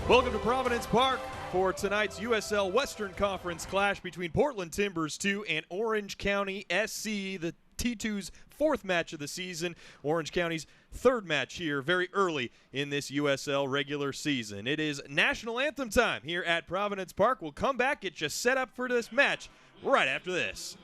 Welcome to Providence Park for tonight's USL Western Conference clash between Portland Timbers 2 and Orange County SC, the T2's fourth match of the season, Orange County's third match here very early in this USL regular season. It is national anthem time here at Providence Park. We'll come back, get you set up for this match right after this.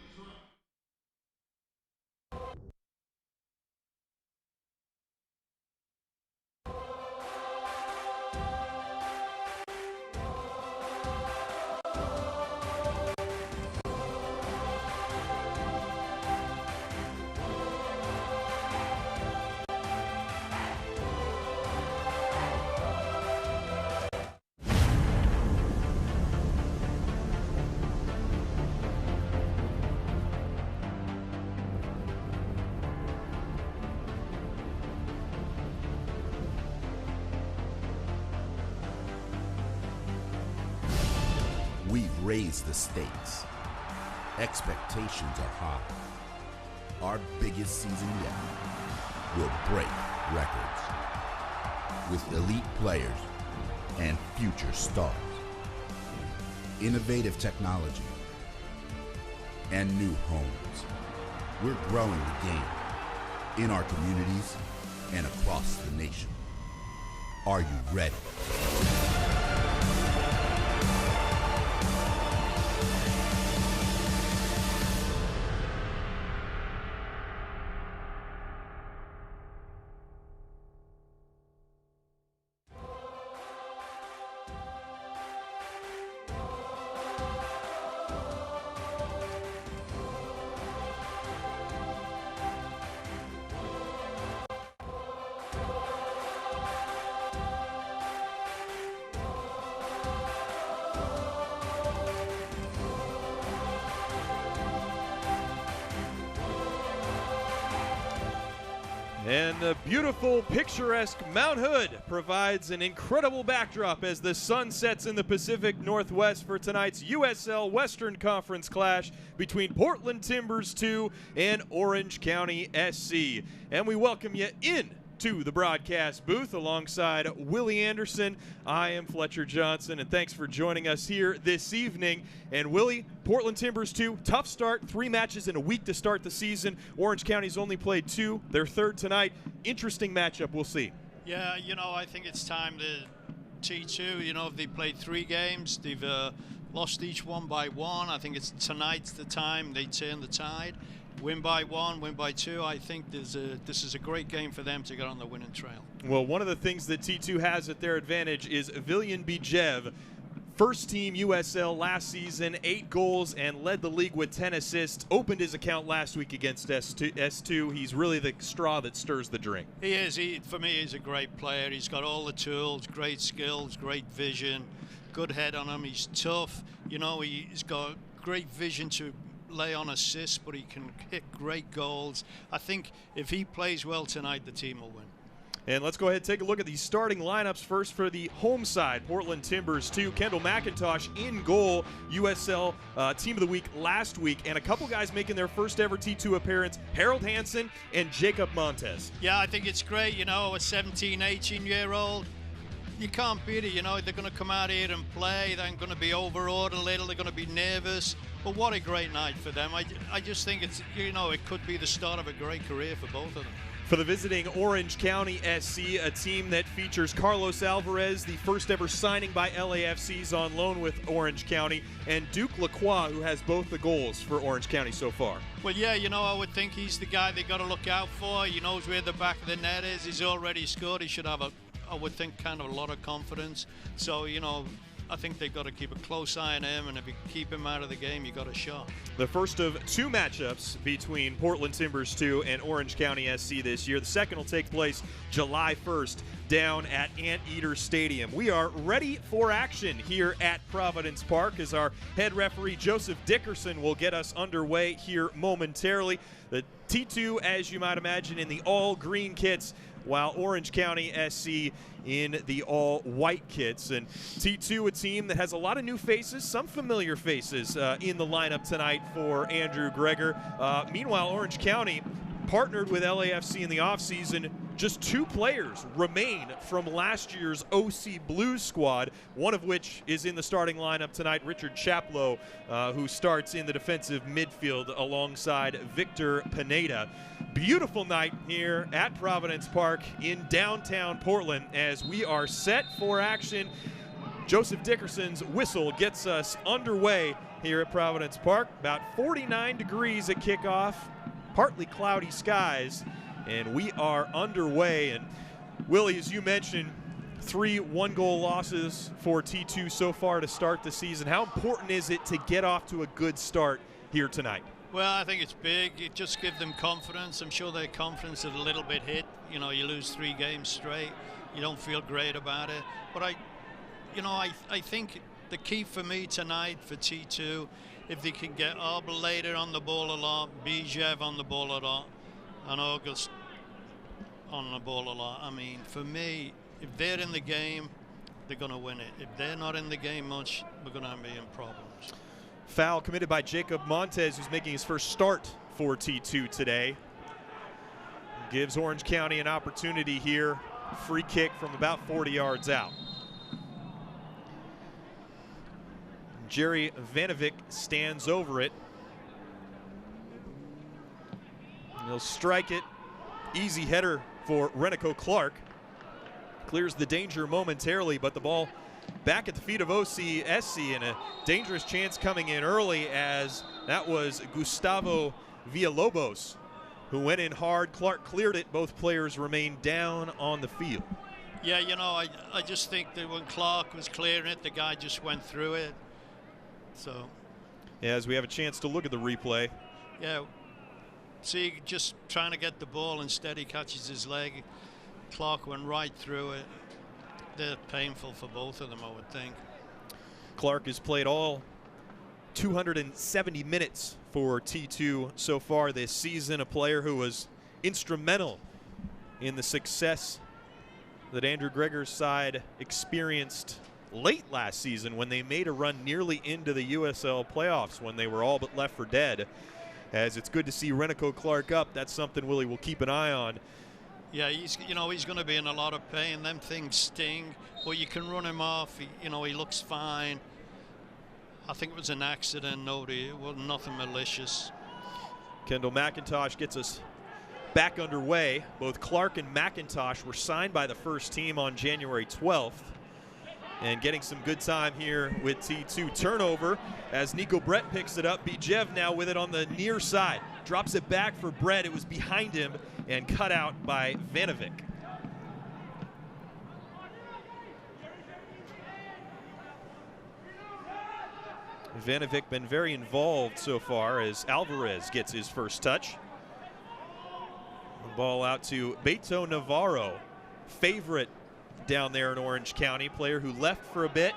We've raised the stakes. Expectations are high. Our biggest season yet will break records with elite players and future stars. Innovative technology and new homes. We're growing the game in our communities and across the nation. Are you ready? And the beautiful, picturesque Mount Hood provides an incredible backdrop as the sun sets in the Pacific Northwest for tonight's USL Western Conference clash between Portland Timbers 2 and Orange County SC. And we welcome you in to the broadcast booth alongside Willie Anderson. I am Fletcher Johnson, and thanks for joining us here this evening. And Willie, Portland Timbers 2, tough start, 3 matches in a week to start the season. Orange County's only played 2, their third tonight. Interesting matchup, we'll see. Yeah, I think it's time to T2, they played 3 games. They've lost each one by 1. I think it's tonight's the time they turn the tide. Win by 1, win by 2. I think this is a great game for them to get on the winning trail. Well, one of the things that T2 has at their advantage is Viljan Bijev. First team USL last season, 8 goals and led the league with 10 assists. Opened his account last week against S2. He's really the straw that stirs the drink. He is. For me, he's a great player. He's got all the tools, great skills, great vision, good head on him. He's tough. He's got great vision to lay on assists, but he can hit great goals. I think if he plays well tonight, the team will win. And let's go ahead and take a look at the starting lineups first for the home side. Portland Timbers 2, Kendall McIntosh in goal, USL Team of the Week last week, and a couple guys making their first ever T2 appearance, Harold Hansen and Jacob Montes. Yeah, I think it's great, a 17, 18-year-old. You can't beat it, they're going to come out here and play. They're going to be overawed a little. They're going to be nervous. But what a great night for them. I just think it's, it could be the start of a great career for both of them. For the visiting Orange County SC, a team that features Carlos Alvarez, the first ever signing by LAFC's on loan with Orange County, and Duke Lacroix, who has both the goals for Orange County so far. Well, yeah, I would think he's the guy they got to look out for. He knows where the back of the net is. He's already scored. He should have I would think kind of a lot of confidence. So, I think they've got to keep a close eye on him, and if you keep him out of the game, you got a shot. The first of 2 matchups between Portland Timbers 2 and Orange County SC this year. The second will take place July 1st down at Anteater Stadium. We are ready for action here at Providence Park as our head referee Joseph Dickerson will get us underway here momentarily. The T2, as you might imagine, in the all-green kits, while Orange County SC in the all-white kits. And T2, a team that has a lot of new faces, some familiar faces in the lineup tonight for Andrew Greger. Meanwhile, Orange County, partnered with LAFC in the offseason. Just 2 players remain from last year's OC Blues squad, one of which is in the starting lineup tonight, Richard Chaplow, who starts in the defensive midfield alongside Victor Pineda. Beautiful night here at Providence Park in downtown Portland as we are set for action. Joseph Dickerson's whistle gets us underway here at Providence Park. About 49 degrees at kickoff, partly cloudy skies, and we are underway. And Willie, as you mentioned, 3 one-goal losses for T2 so far to start the season. How important is it to get off to a good start here tonight? Well, I think it's big. It just gives them confidence. I'm sure their confidence is a little bit hit. You know, you lose 3 games straight. You don't feel great about it. But I think the key for me tonight for T2, if they can get Arbelator on the ball a lot, Bijev on the ball a lot, and August on the ball a lot. I mean, for me, if they're in the game, they're going to win it. If they're not in the game much, we're going to be in problems. Foul committed by Jacob Montez, who's making his first start for T2 today. Gives Orange County an opportunity here. Free kick from about 40 yards out. Jerry Vanovic stands over it. He'll strike it. Easy header for Renico Clark. Clears the danger momentarily, but the ball back at the feet of OCSC, and a dangerous chance coming in early as that was Gustavo Villalobos who went in hard. Clark cleared it. Both players remain down on the field. Yeah, you know, I just think that when Clark was clearing it, the guy just went through it. So, yeah, as we have a chance to look at the replay. Yeah, see, just trying to get the ball, instead he catches his leg. Clark went right through it. They're painful for both of them, I would think. Clark has played all 270 minutes for T2 so far this season, a player who was instrumental in the success that Andrew Gregor's side experienced late last season when they made a run nearly into the USL playoffs when they were all but left for dead. As it's good to see Renico Clark up. That's something Willie will keep an eye on. Yeah, he's going to be in a lot of pain. Them things sting, but you can run him off. He looks fine. I think it was an accident. It was nothing malicious. Kendall McIntosh gets us back underway. Both Clark and McIntosh were signed by the first team on January 12th. And getting some good time here with T2. Turnover as Nico Brett picks it up. Bijev now with it on the near side. Drops it back for Brett. It was behind him and cut out by Vanovic. Vanovic been very involved so far as Alvarez gets his first touch. The ball out to Beto Navarro, favorite down there in Orange County, player who left for a bit,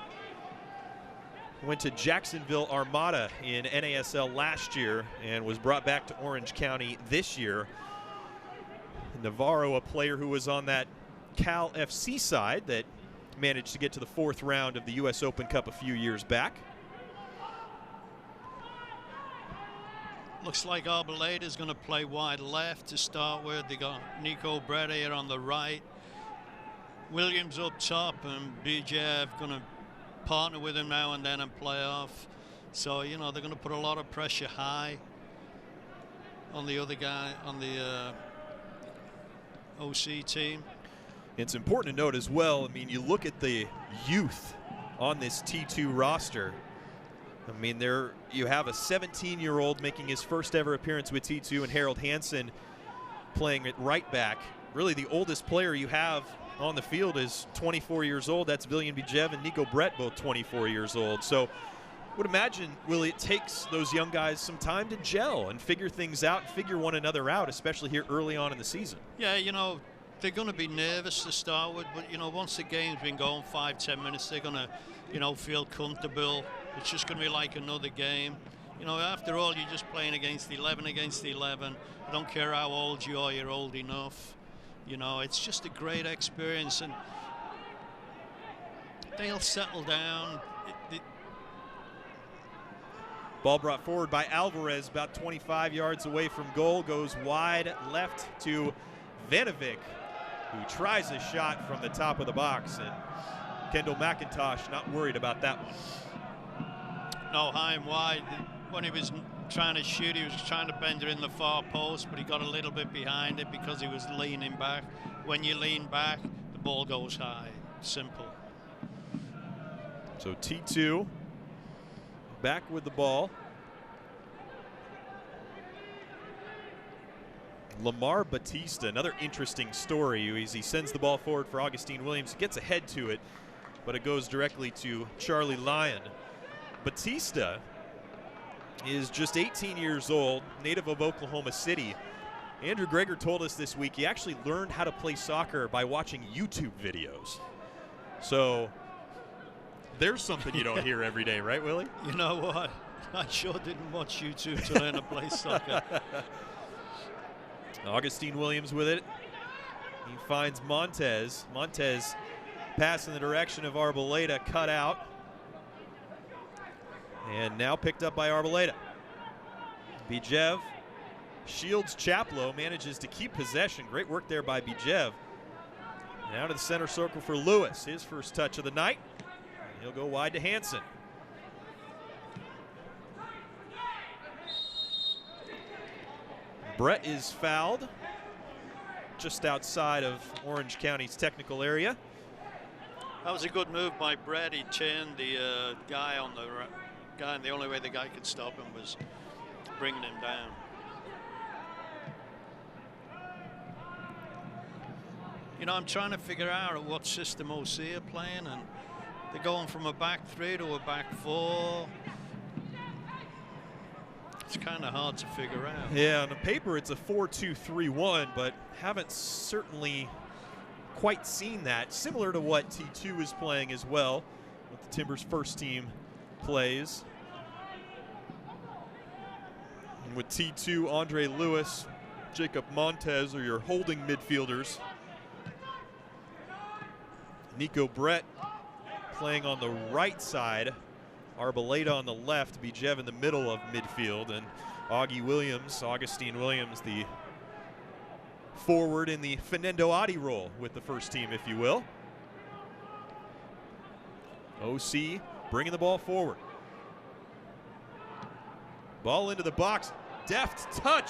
went to Jacksonville Armada in NASL last year and was brought back to Orange County this year. Navarro, a player who was on that Cal FC side that managed to get to the 4th round of the US Open Cup a few years back. Looks like Arbelator is going to play wide left to start with. They got Nico Brett here on the right. Williams up top, and Bijev going to partner with him now and then and play off. So, you know, they're going to put a lot of pressure high on the other guy, on the OC team. It's important to note as well, I mean, you look at the youth on this T2 roster. I mean, there you have a 17-year-old making his first ever appearance with T2 and Harold Hansen playing at right back. Really the oldest player you have on the field is 24 years old. That's Villian Bijev and Nico Brett, both 24 years old. So I would imagine, Willie, it takes those young guys some time to gel and figure things out, figure one another out, especially here early on in the season. Yeah, you know, they're going to be nervous to start with, but, you know, once the game's been going 5-10 minutes, they're going to, you know, feel comfortable. It's just going to be like another game. You know, after all, you're just playing against 11 against 11. I don't care how old you are, you're old enough. You know, it's just a great experience, and they'll settle down. Ball brought forward by Alvarez, about 25 yards away from goal, goes wide left to Vanovic, who tries a shot from the top of the box, and Kendall McIntosh not worried about that one. No, high and wide. When he was trying to shoot, he was trying to bend it in the far post, but he got a little bit behind it because he was leaning back. When you lean back, the ball goes high. Simple. So T2 back with the ball. Lamar Batista, another interesting story. He sends the ball forward for Augustine Williams, gets ahead to it, but it goes directly to Charlie Lyon. Batista is just 18 years old, native of Oklahoma City. Andrew Greger told us this week he actually learned how to play soccer by watching YouTube videos. So there's something you don't hear every day, right, Willie? You know what? I sure didn't watch YouTube to learn to play soccer. Augustine Williams with it. He finds Montez. Montez pass in the direction of Arboleda, cut out. And now picked up by Arboleda. Bijev shields Chaplow, manages to keep possession. Great work there by Bijev. Now to the center circle for Lewis, his first touch of the night. He'll go wide to Hansen. Brett is fouled just outside of Orange County's technical area. That was a good move by Brett. He turned the guy on the guy, and the only way the guy could stop him was bringing him down. You know, I'm trying to figure out what system OC are playing, and they're going from a back three to a back four. It's kind of hard to figure out. Yeah, on the paper it's a 4-2-3-1, but haven't certainly quite seen that. Similar to what T2 is playing as well, what the Timbers first team plays. And with T2, Andre Lewis, Jacob Montez are your holding midfielders. Nico Brett playing on the right side. Arboleda on the left, Bijev in the middle of midfield, and Augustine Williams, the forward in the Fernando Adi role with the first team, if you will. OC bringing the ball forward. Ball into the box, deft touch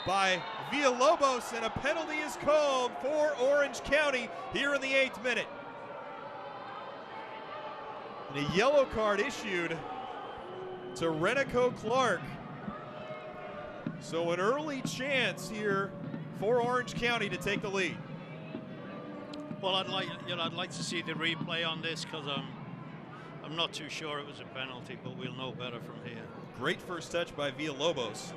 by Villalobos, and a penalty is called for Orange County here in the 8th minute. And a yellow card issued to Renico Clark. So an early chance here for Orange County to take the lead. Well, I'd like to see the replay on this, because I'm not too sure it was a penalty, but we'll know better from here. Great first touch by Villalobos.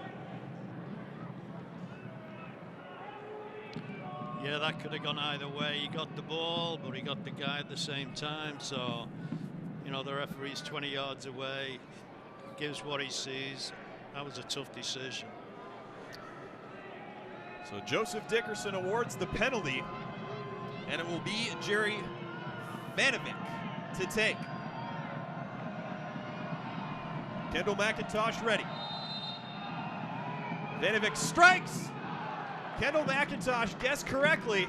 Yeah, that could have gone either way. He got the ball, but he got the guy at the same time. So, you know, the referee's 20 yards away, gives what he sees. That was a tough decision. So Joseph Dickerson awards the penalty, and it will be Jerry Vanovic to take. Kendall McIntosh ready. Vanovic strikes. Kendall McIntosh guessed correctly,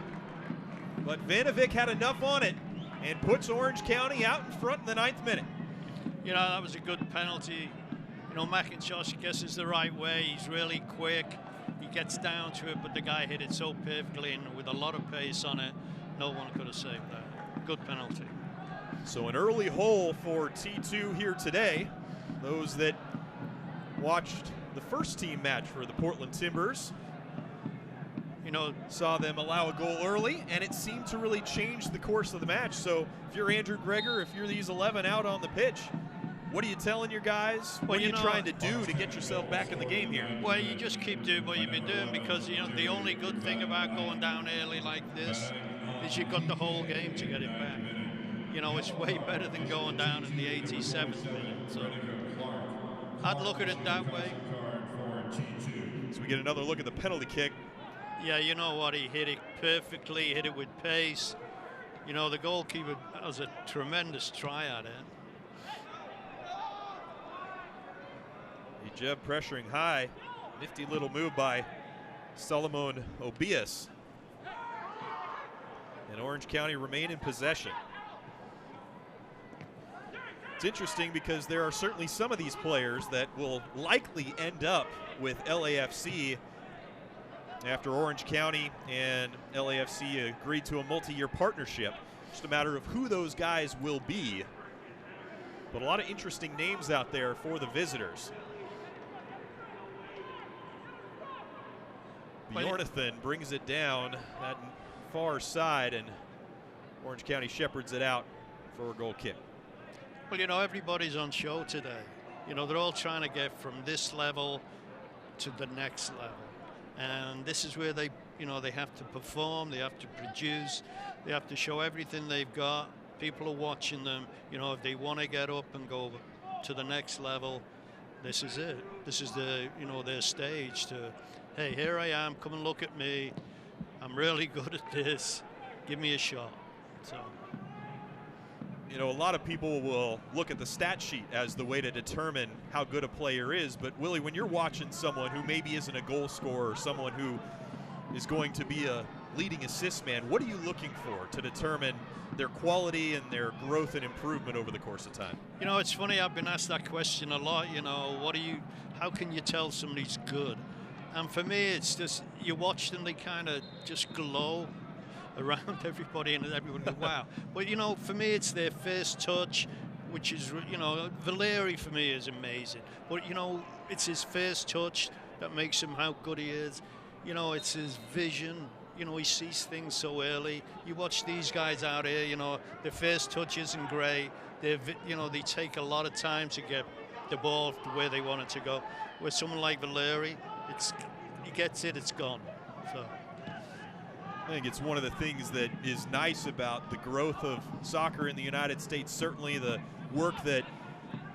but Vanovic had enough on it and puts Orange County out in front in the 9th minute. You know, that was a good penalty. You know, McIntosh guesses the right way. He's really quick. He gets down to it, but the guy hit it so perfectly and with a lot of pace on it, no one could have saved that. Good penalty. So an early hole for T2 here today. Those that watched the first team match for the Portland Timbers, you know, saw them allow a goal early, and it seemed to really change the course of the match. So if you're Andrew Greger, if you're these 11 out on the pitch, what are you telling your guys? What are you trying to do to get yourself back in the game here? Well, you just keep doing what you've been doing, because, you know, the only good thing about going down early like this is you've got the whole game to get it back. You know, it's way better than going down in the 87th minute. So I'd look at it that way. So we get another look at the penalty kick. Yeah, you know what? He hit it perfectly, hit it with pace. You know, the goalkeeper has a tremendous try at it. Jeb pressuring high. Nifty little move by Solomon Obias. And Orange County remain in possession. It's interesting because there are certainly some of these players that will likely end up with LAFC after Orange County and LAFC agreed to a multi-year partnership. Just a matter of who those guys will be. But a lot of interesting names out there for the visitors. Bjornathan brings it down that far side, and Orange County shepherds it out for a goal kick. Well, you know, everybody's on show today. You know, they're all trying to get from this level to the next level. And this is where they, you know, they have to perform, they have to produce, they have to show everything they've got. People are watching them. You know, if they want to get up and go to the next level, this is it. This is the, you know, their stage to, hey, here I am, come and look at me. I'm really good at this. Give me a shot. So, you know, a lot of people will look at the stat sheet as the way to determine how good a player is. But, Willie, when you're watching someone who maybe isn't a goal scorer or someone who is going to be a leading assist man, what are you looking for to determine their quality and their growth and improvement over the course of time? You know, it's funny, I've been asked that question a lot. You know, how can you tell somebody's good? And for me, it's just, you watch them, they kind of just glow around everybody, and everybody goes, wow. But, you know, for me, it's their first touch, which is, you know, Valeri for me is amazing. But, you know, it's his first touch that makes him how good he is. You know, it's his vision. You know, he sees things so early. You watch these guys out here, you know, their first touch isn't great. You know, they take a lot of time to get the ball to where they want it to go. With someone like Valeri, he gets it, it's gone. So I think it's one of the things that is nice about the growth of soccer in the United States. Certainly the work that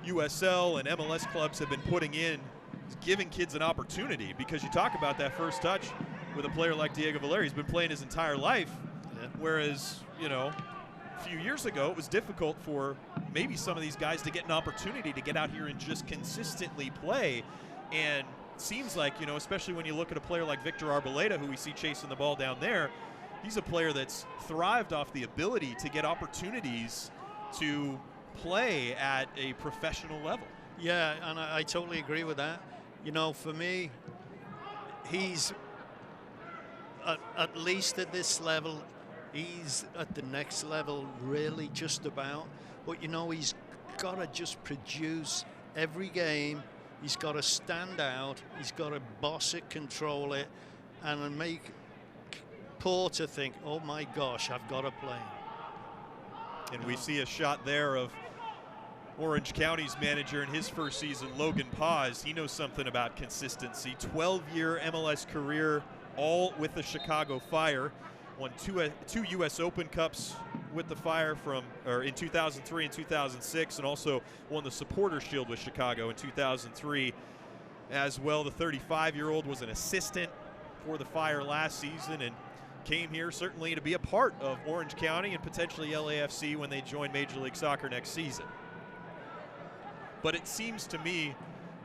USL and MLS clubs have been putting in is giving kids an opportunity, because you talk about that first touch with a player like Diego Valeri. He's been playing his entire life, whereas, you know, a few years ago it was difficult for maybe some of these guys to get an opportunity to get out here and just consistently play. And it seems like, you know, especially when you look at a player like Victor Arboleda, who we see chasing the ball down there, he's a player that's thrived off the ability to get opportunities to play at a professional level. Yeah, and I totally agree with that. You know, for me, he's at least at this level. He's at the next level, really, just about. But, you know, he's got to just produce every game. He's got to stand out. He's got to boss it, control it, and make Porter think, oh, my gosh, I've got to play. And we see a shot there of Orange County's manager in his first season, Logan Paz. He knows something about consistency. 12-year MLS career, all with the Chicago Fire. Won two U.S. Open Cups with the Fire in 2003 and 2006, and also won the Supporter Shield with Chicago in 2003 as well. The 35-year-old was an assistant for the Fire last season and came here certainly to be a part of Orange County and potentially LAFC when they join Major League Soccer next season. But it seems to me,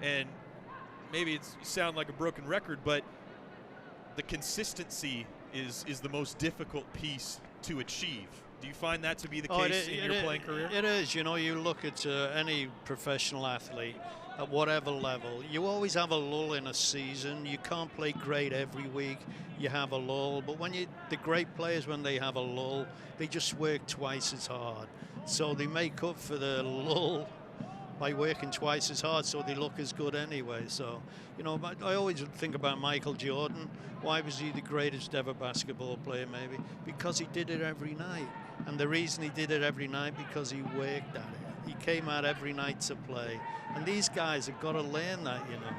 and maybe it sounds like a broken record, but the consistency is the most difficult piece to achieve. Do you find that to be the case in your playing career? It is. You know, you look at any professional athlete at whatever level, you always have a lull in a season. You can't play great every week. You have a lull. But the great players, when they have a lull, they just work twice as hard. So they make up for the lull by working twice as hard, so they look as good anyway. So, you know, I always think about Michael Jordan. Why was he the greatest ever basketball player? Maybe because he did it every night. And the reason he did it every night, because he worked at it. He came out every night to play. And these guys have got to learn that, you know.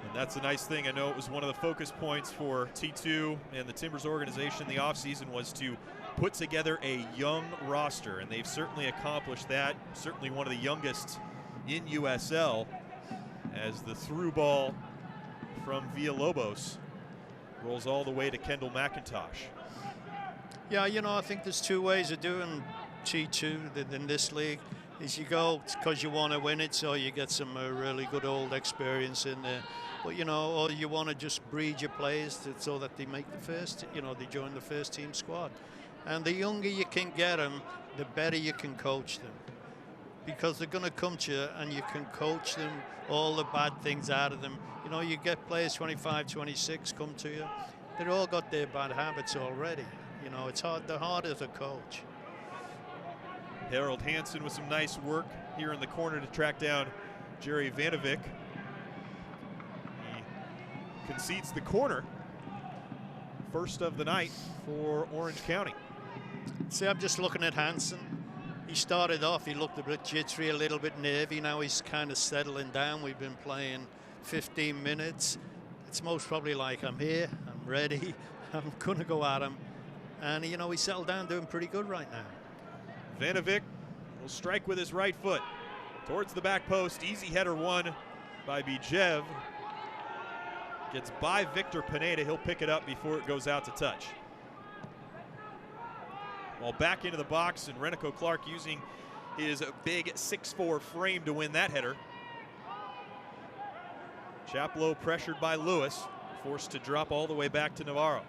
And that's a nice thing. I know it was one of the focus points for T2 and the Timbers organization in the offseason was to put together a young roster, and they've certainly accomplished that. Certainly one of the youngest in USL, as the through ball from Villalobos rolls all the way to Kendall McIntosh. Yeah, you know, I think there's two ways of doing T2 in this league. is you go because you want to win it, so you get some really good old experience in there. But, you know, or you want to just breed your players so that they make the first, you know, they join the first team squad. And the younger you can get them, the better you can coach them. Because they're going to come to you and you can coach them, all the bad things out of them. You know, you get players 25, 26 come to you. They've all got their bad habits already. You know, it's hard. They're harder to coach. Harold Hansen with some nice work here in the corner to track down Jerry Vanovic. He concedes the corner, first of the night for Orange County. See, I'm just looking at Hansen. He started off, he looked a bit jittery, a little bit nervy. Now he's kind of settling down. We've been playing 15 minutes. It's most probably like, I'm here, I'm ready, I'm going to go at him. And, you know, he settled down doing pretty good right now. Vanovic will strike with his right foot towards the back post. Easy header won by Bijev. Gets by Victor Pineda. He'll pick it up before it goes out to touch. Ball back into the box, and Renico Clark using his big 6'4" frame to win that header. Chaplow pressured by Lewis, forced to drop all the way back to Navarro.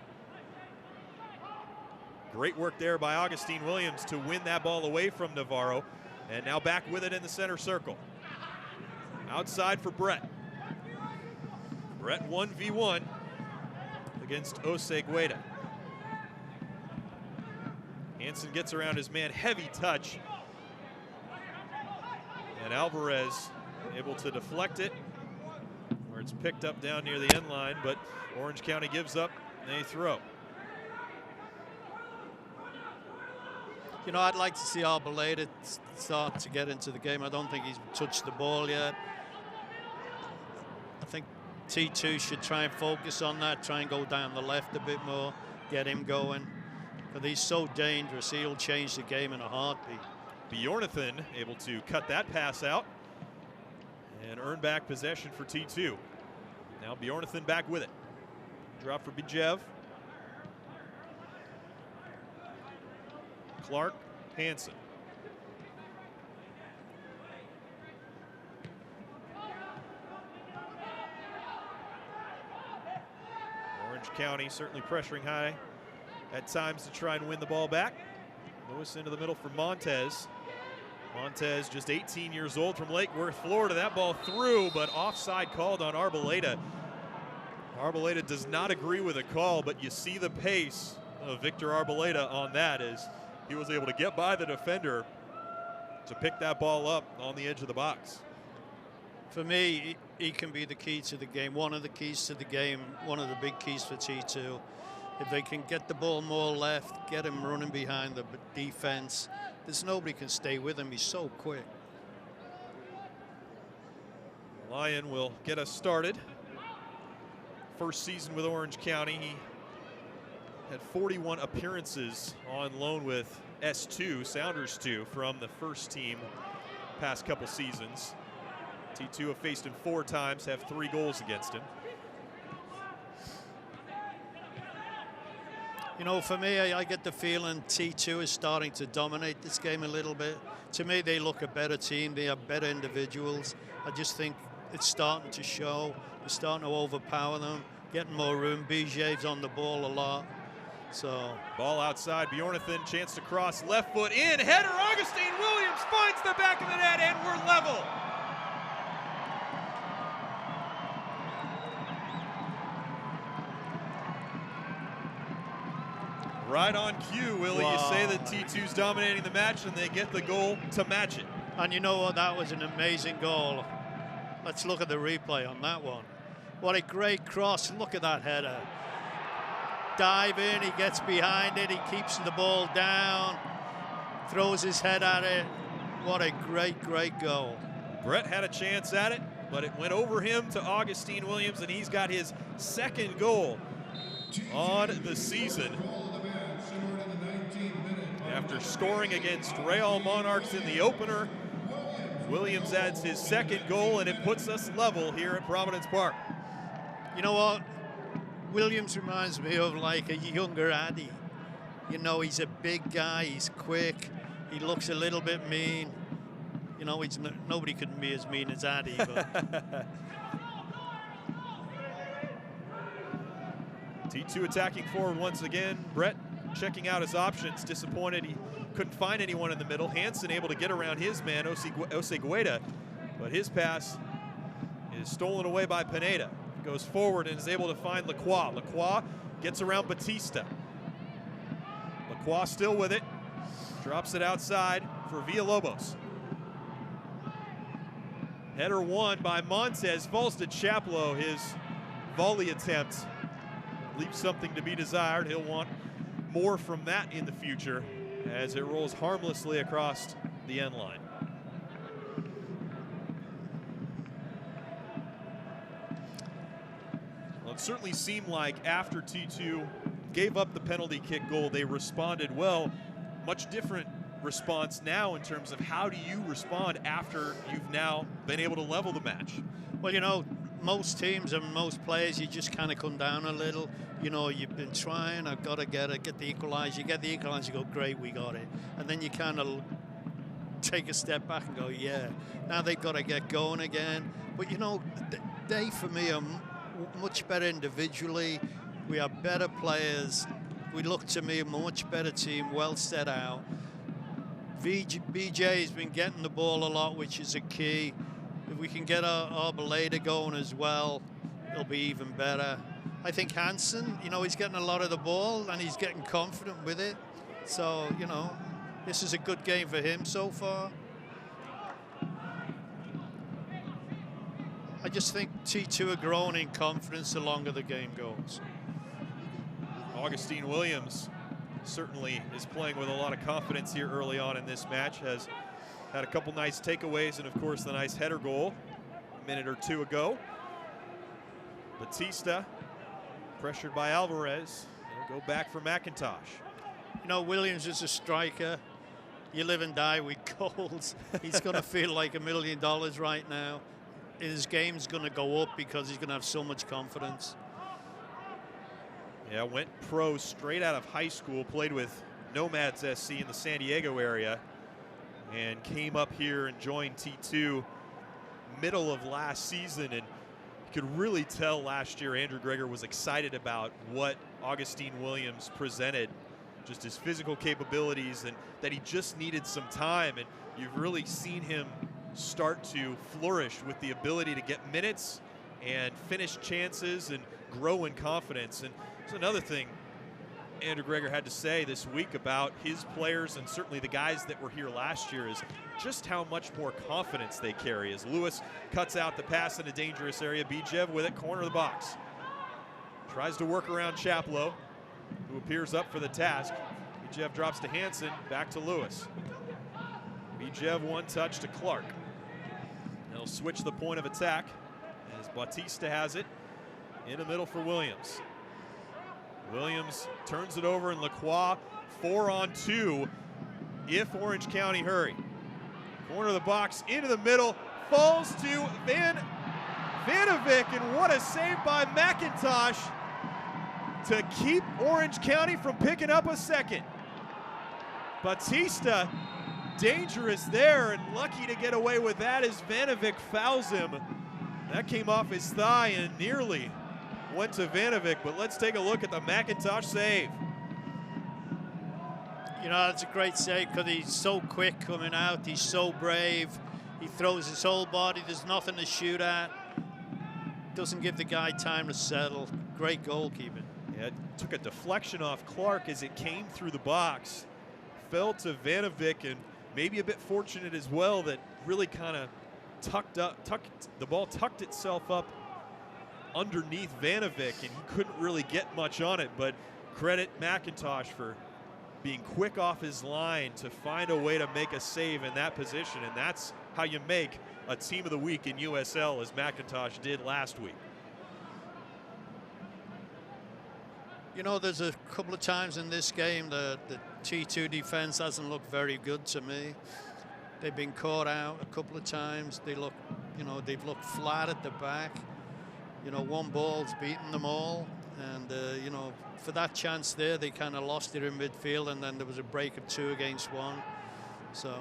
Great work there by Augustine Williams to win that ball away from Navarro, and now back with it in the center circle. Outside for Brett. Brett 1v1 against Osegueda. Hansen gets around his man, heavy touch. And Alvarez able to deflect it, where it's picked up down near the end line, but Orange County gives up and they throw. You know, I'd like to see Arboleda start to get into the game. I don't think he's touched the ball yet. I think T2 should try and focus on that, try and go down the left a bit more, get him going. But he's so dangerous, he'll change the game in a heartbeat. Bjornathan able to cut that pass out and earn back possession for T2. Now Bjornathan back with it. Drop for Bijev. Clark, Hansen. Orange County certainly pressuring high at times to try and win the ball back. Lewis into the middle for Montez. Montez, just 18 years old from Lake Worth, Florida. That ball through, but offside called on Arboleda. Arboleda does not agree with the call, but you see the pace of Victor Arboleda on that as he was able to get by the defender to pick that ball up on the edge of the box. For me, he can be the key to the game, one of the keys to the game, one of the big keys for T2. If they can get the ball more left, get him running behind the defense, there's nobody can stay with him. He's so quick. Lyon will get us started. First season with Orange County, he had 41 appearances on loan with S2, Sounders 2, from the first team past couple seasons. T2 have faced him 4 times, have 3 goals against him. You know, for me, I get the feeling T2 is starting to dominate this game a little bit. To me, they look a better team. They have better individuals. I just think it's starting to show. They're starting to overpower them, getting more room. Bijev's on the ball a lot. So ball outside, Bjornathan, chance to cross, left foot in, header, Augustine Williams finds the back of the net, and we're level. Right on cue, Willie. Wow. You say that T2's dominating the match, and they get the goal to match it. And you know what? That was an amazing goal. Let's look at the replay on that one. What a great cross. Look at that header. Dive in, he gets behind it, he keeps the ball down, throws his head at it. What a great, great goal. Brett had a chance at it, but it went over him to Augustine Williams, and he's got his 2nd goal on the season. After scoring against Real Monarchs in the opener, Williams adds his 2nd goal, and it puts us level here at Providence Park. You know what? Williams reminds me of like a younger Addy. You know, he's a big guy, he's quick, he looks a little bit mean, You know, nobody can be as mean as Addy. But T2 attacking forward once again. Brett checking out his options, disappointed he couldn't find anyone in the middle. Hansen able to get around his man, Osegueda, but his pass is stolen away by Pineda. Goes forward and is able to find Lacroix. Lacroix gets around Batista. Lacroix still with it. Drops it outside for Villalobos. Header won by Montez. Falls to Chaplow. His volley attempt leaves something to be desired. He'll want more from that in the future as it rolls harmlessly across the end line. Well, it certainly seemed like after T2 gave up the penalty kick goal, they responded well. Much different response now in terms of how do you respond after you've now been able to level the match? Well, you know, most teams and most players, you just kind of come down a little. You know, you've been trying, I've got to get the equalizer. You get the equalizer, you go, great, we got it. And then you kind of take a step back and go, yeah, now they've got to get going again. But, you know, they, for me, are much better individually. We are better players. We look to me a much better team, well set out. BJ has been getting the ball a lot, which is a key. If we can get our Arboleda going as well, it'll be even better. I think Hansen, you know, he's getting a lot of the ball and he's getting confident with it. So, you know, this is a good game for him so far. I just think T2 are growing in confidence the longer the game goes. Augustine Williams certainly is playing with a lot of confidence here early on in this match. Has had a couple nice takeaways and, of course, the nice header goal a minute or two ago. Batista, pressured by Alvarez. He'll go back for McIntosh. You know, Williams is a striker. You live and die with goals. He's going to feel like $1 million right now. His game's going to go up because he's going to have so much confidence. Yeah, went pro straight out of high school, played with Nomads SC in the San Diego area, and came up here and joined T2 middle of last season. And you could really tell last year Andrew Greger was excited about what Augustine Williams presented, just his physical capabilities, and that he just needed some time. And you've really seen him start to flourish with the ability to get minutes and finish chances and grow in confidence. And there's another thing Andrew Greger had to say this week about his players, and certainly the guys that were here last year, is just how much more confidence they carry. As Lewis cuts out the pass in a dangerous area, Bijev with it, corner of the box. Tries to work around Chaplow, who appears up for the task. Bijev drops to Hansen, back to Lewis. Bijev one touch to Clark. They'll switch the point of attack as Bautista has it in the middle for Williams. Williams turns it over, and Lacroix 4-on-2 if Orange County hurry. Corner of the box, into the middle, falls to Vanovic, and what a save by McIntosh to keep Orange County from picking up a second. Bautista dangerous there and lucky to get away with that as Vanovic fouls him. That came off his thigh and nearly went to Vanovic, but let's take a look at the McIntosh save. You know, that's a great save because he's so quick coming out. He's so brave. He throws his whole body. There's nothing to shoot at. Doesn't give the guy time to settle. Great goalkeeping. Yeah, it took a deflection off Clark as it came through the box. Fell to Vanovic, and maybe a bit fortunate as well that really kind of the ball tucked itself up underneath Vanovic, and he couldn't really get much on it. But credit McIntosh for being quick off his line to find a way to make a save in that position, and that's how you make a team of the week in USL, as McIntosh did last week. You know, there's a couple of times in this game the T2 defense hasn't looked very good to me. They've been caught out a couple of times. They look, you know, they've looked flat at the back. You know, one ball's beaten them all, and you know, for that chance there, they kind of lost it in midfield, and then there was a break of 2 against 1. So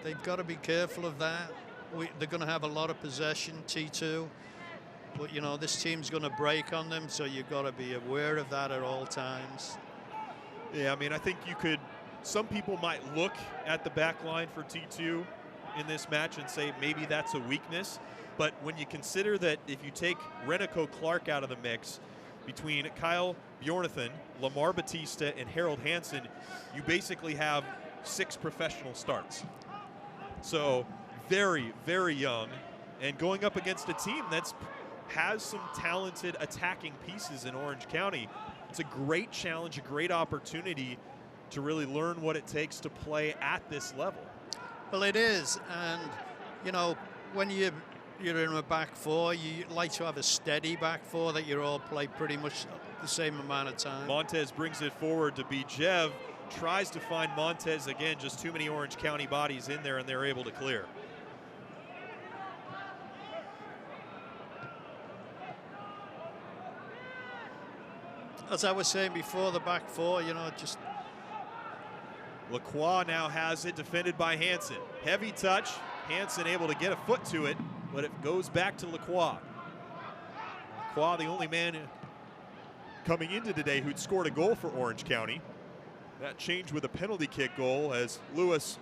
They've got to be careful of that. They're going to have a lot of possession, T2. But, you know, this team's going to break on them, so you've got to be aware of that at all times. Yeah, I mean, I think some people might look at the back line for T2 in this match and say maybe that's a weakness. But when you consider that if you take Renico Clark out of the mix, between Kyle Bjornathan, Lamar Batista, and Harold Hansen, you basically have 6 professional starts. So very, very young, and going up against a team that has some talented attacking pieces in Orange County. It's a great challenge, a great opportunity to really learn what it takes to play at this level. Well, it is, and you know, when you're in a back four, you like to have a steady back four that you all play pretty much the same amount of time. Montez brings it forward to Bijev, tries to find Montez again, just too many Orange County bodies in there, and they're able to clear. As I was saying before, the back four, you know, just... Lacroix now has it, defended by Hansen. Heavy touch, Hansen able to get a foot to it, but it goes back to Lacroix. Lacroix, the only man coming into today who'd scored a goal for Orange County. That changed with a penalty kick goal as Lewis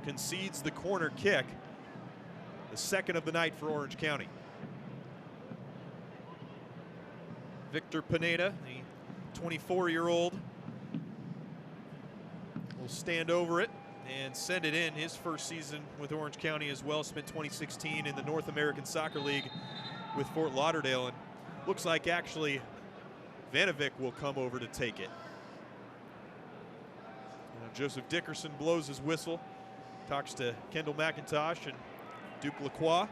concedes the corner kick, the second of the night for Orange County. Victor Pineda, the 24-year-old, will stand over it and send it in. His first season with Orange County as well, spent 2016 in the North American Soccer League with Fort Lauderdale, and looks like actually Vanovic will come over to take it. Joseph Dickerson blows his whistle, talks to Kendall McIntosh and Duke Lacroix.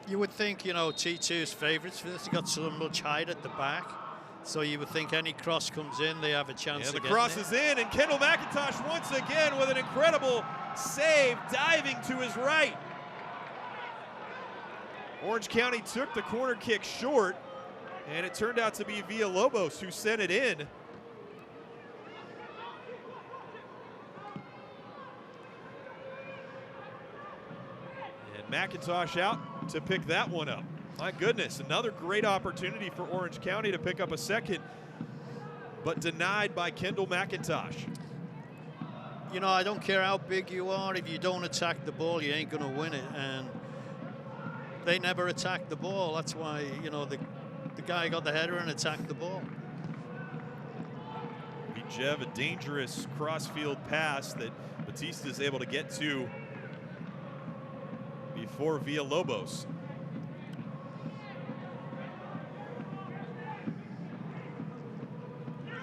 You would think, you know, T2's favourites for this. They got so much height at the back, so you would think any cross comes in, they have a chance. And the cross is in, and Kendall McIntosh once again with an incredible save, diving to his right. Orange County took the corner kick short, and it turned out to be Villalobos who sent it in. McIntosh out to pick that one up. My goodness, another great opportunity for Orange County to pick up a second, but denied by Kendall McIntosh. You know, I don't care how big you are, if you don't attack the ball, you ain't going to win it. And they never attacked the ball. That's why, you know, the guy got the header and attacked the ball. Bijev, a dangerous cross-field pass that Batista is able to get to before Villalobos.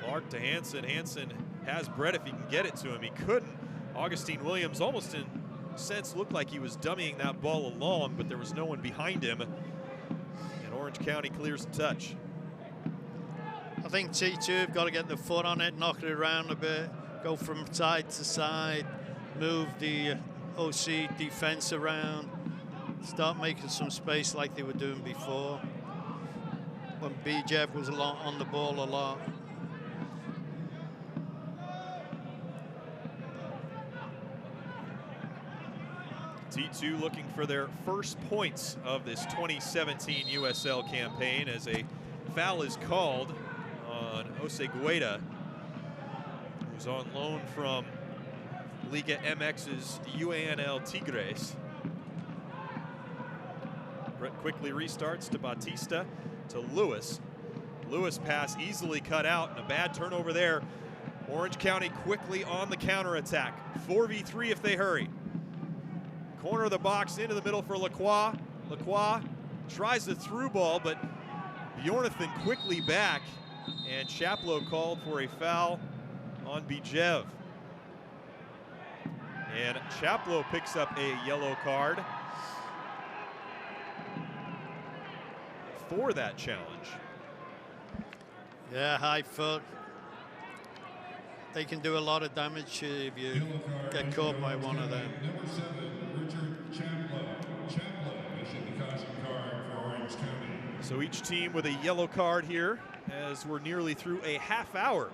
Clark to Hansen. Hansen has Brett if he can get it to him. He couldn't. Augustine Williams almost in a sense looked like he was dummying that ball along, but there was no one behind him. And Orange County clears the touch. I think T2 have got to get the foot on it, knock it around a bit, go from side to side, move the OC defense around, start making some space like they were doing before when Bijev was on the ball a lot. T2 looking for their first points of this 2017 USL campaign as a foul is called on Osegueda, who's on loan from Liga MX's UANL Tigres. Brett quickly restarts to Batista, to Lewis. Lewis pass easily cut out, and a bad turnover there. Orange County quickly on the counterattack. 4v3 if they hurry. Corner of the box into the middle for Lacroix. Lacroix tries the through ball, but Bjornathan quickly back, and Chaplow called for a foul on Bijev. And Chaplow picks up a yellow card for that challenge. Yeah, high foot. They can do a lot of damage if you get caught by one of them. Number 7, Richard Chaplow. Chaplow issued the caution card for Orange County. So each team with a yellow card here, as we're nearly through a half hour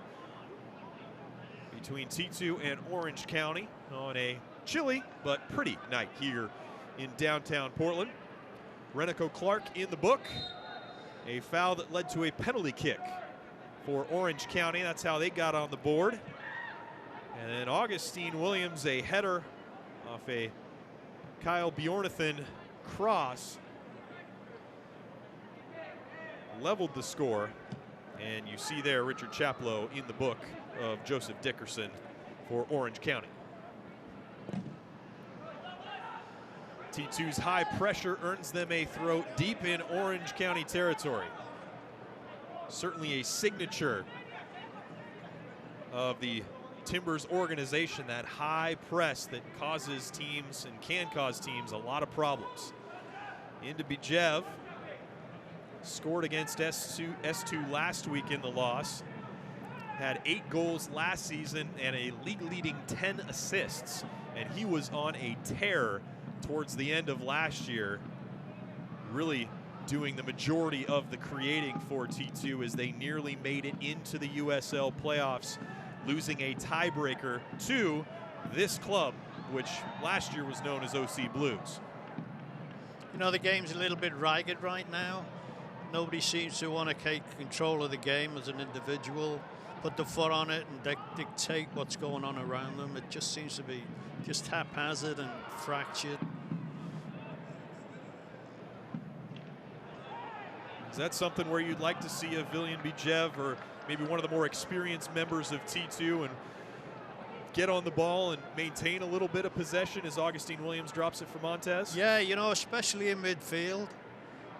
between T2 and Orange County on a chilly but pretty night here in downtown Portland. Renico Clark in the book. A foul that led to a penalty kick for Orange County. That's how they got on the board. And then Augustine Williams, a header off a Kyle Bjornathan cross, leveled the score. And you see there Richard Chaplow in the book of Joseph Dickerson for Orange County. T2's high pressure earns them a throw deep in Orange County territory. Certainly a signature of the Timbers organization, that high press that causes teams and can cause teams a lot of problems. Into Bijev, scored against S2 last week in the loss. Had 8 goals last season and a league-leading 10 assists. And he was on a tear towards the end of last year, really doing the majority of the creating for T2 as they nearly made it into the USL playoffs, losing a tiebreaker to this club, which last year was known as OC Blues. You know, the game's a little bit ragged right now. Nobody seems to want to take control of the game as an individual, put the foot on it and dictate what's going on around them. It just seems to be just haphazard and fractured. Is that something where you'd like to see a Villian Bijev or maybe one of the more experienced members of T2 and get on the ball and maintain a little bit of possession as Augustine Williams drops it for Montez? Yeah, you know, especially in midfield,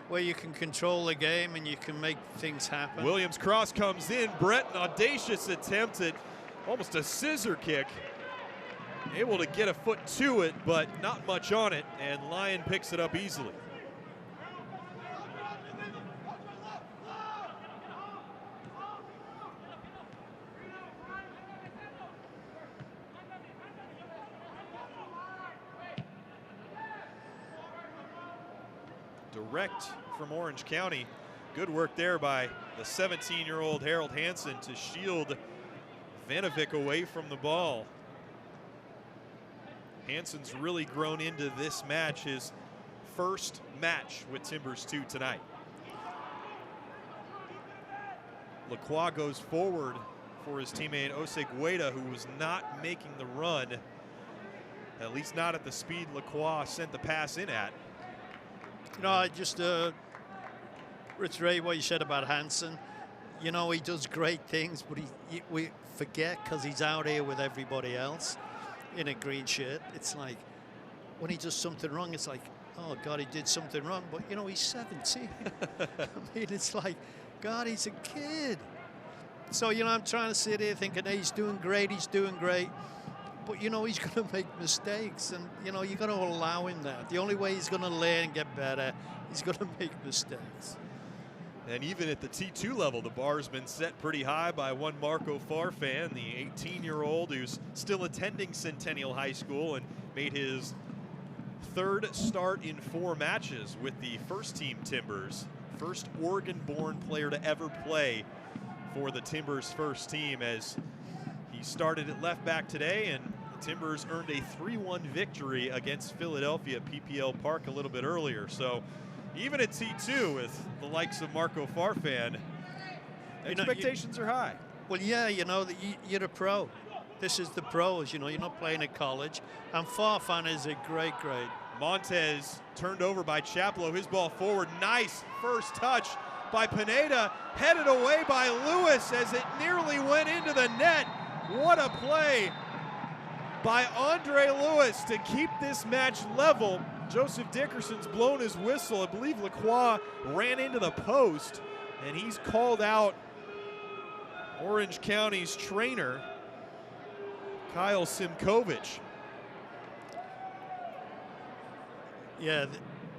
where you can control the game and you can make things happen. Williams' cross comes in. Brett, an audacious attempt at almost a scissor kick. Able to get a foot to it, but not much on it, and Lyon picks it up easily. Direct from Orange County. Good work there by the 17-year-old Harold Hansen to shield Vanovic away from the ball. Hansen's really grown into this match, his first match with Timbers 2 tonight. Lacroix goes forward for his teammate Osegueda, who was not making the run, at least not at the speed Lacroix sent the pass in at. You know, I just reiterate what you said about Hansen. You know, he does great things, but we forget because he's out here with everybody else in a green shirt. It's like when he does something wrong, it's like, oh God, he did something wrong. But you know, he's 17. I mean, it's like, God, he's a kid. So, you know, I'm trying to sit here thinking, hey, he's doing great, but you know, he's going to make mistakes, and you know, you got to allow him that. The only way he's going to learn and get better, he's going to make mistakes. And even at the T2 level, the bar's been set pretty high by one Marco Farfan, the 18-year-old who's still attending Centennial High School and made his 3rd start in 4 matches with the first-team Timbers. First Oregon-born player to ever play for the Timbers first team, as he started at left back today, and the Timbers earned a 3-1 victory against Philadelphia at PPL Park a little bit earlier. So even at T2 with the likes of Marco Farfan, expectations are high. Well, yeah, you know, you're a pro. This is the pros, you know, you're not playing at college. And Farfan is a great. Montez turned over by Chaplow, his ball forward. Nice first touch by Pineda, headed away by Lewis as it nearly went into the net. What a play by Andre Lewis to keep this match level. Joseph Dickerson's blown his whistle. I believe Lacroix ran into the post, and he's called out Orange County's trainer, Kyle Simkovich. Yeah,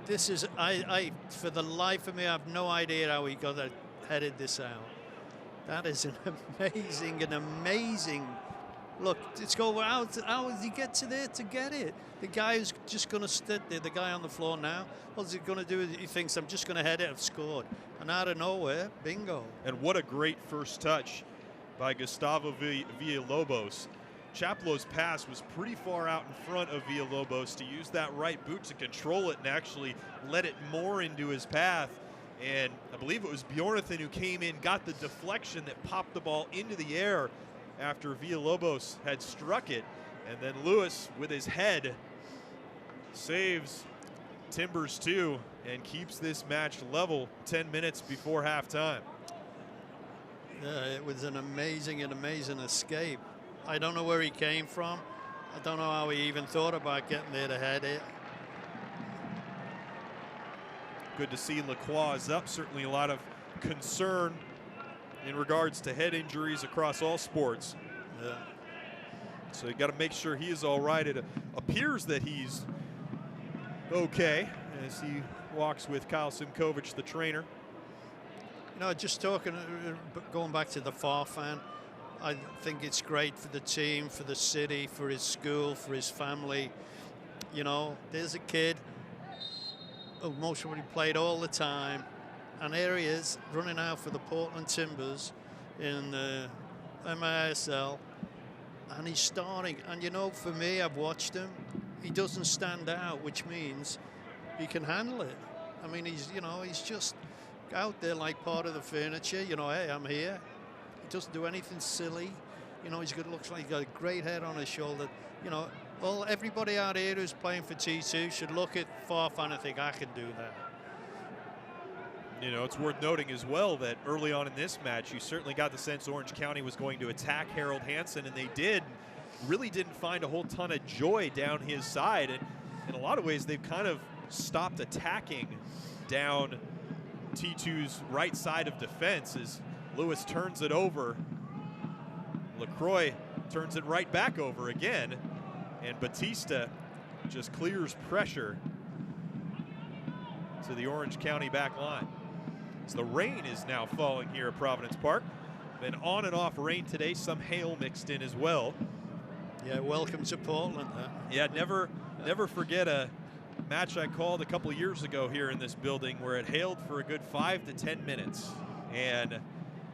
this is, I for the life of me, I have no idea how he headed this out. That is an amazing look. It's go, how does he get to there to get it? The guy who's just going to sit there, the guy on the floor now, what's he going to do? He thinks, I'm just going to head it, I've scored. And out of nowhere, bingo. And what a great first touch by Gustavo Villalobos. Chaplow's pass was pretty far out in front of Villalobos to use that right boot to control it and actually let it more into his path. And I believe it was Bjornathan who came in, got the deflection that popped the ball into the air after Villalobos had struck it. And then Lewis, with his head, saves Timbers 2 and keeps this match level 10 minutes before halftime. Yeah, it was an amazing escape. I don't know where he came from. I don't know how he even thought about getting there to head it. Good to see Lacroix is up. Certainly a lot of concern in regards to head injuries across all sports. Yeah. So you got to make sure he is all right. It appears that he's okay as he walks with Kyle Simkovich, the trainer. You know, just talking, going back to the Farfan, I think it's great for the team, for the city, for his school, for his family. You know, there's a kid who most probably played all the time, and here he is running out for the Portland Timbers in the USL, and he's starting. And you know, for me, I've watched him. He doesn't stand out, which means he can handle it. I mean, he's just out there like part of the furniture. You know, hey, I'm here. He doesn't do anything silly. You know, looks like he's got a great head on his shoulder. You know, well, everybody out here who's playing for T2 should look at Farfan and think, I can do that. You know, it's worth noting as well that early on in this match, you certainly got the sense Orange County was going to attack Harold Hansen, and they did. Really didn't find a whole ton of joy down his side. And in a lot of ways, they've kind of stopped attacking down T2's right side of defense as Lewis turns it over. LaCroix turns it right back over again. And Batista just clears pressure to the Orange County back line. So the rain is now falling here at Providence Park. Been on and off rain today, some hail mixed in as well. Yeah, welcome to Portland. Yeah, never forget a match I called a couple years ago here in this building where it hailed for a good 5 to 10 minutes. And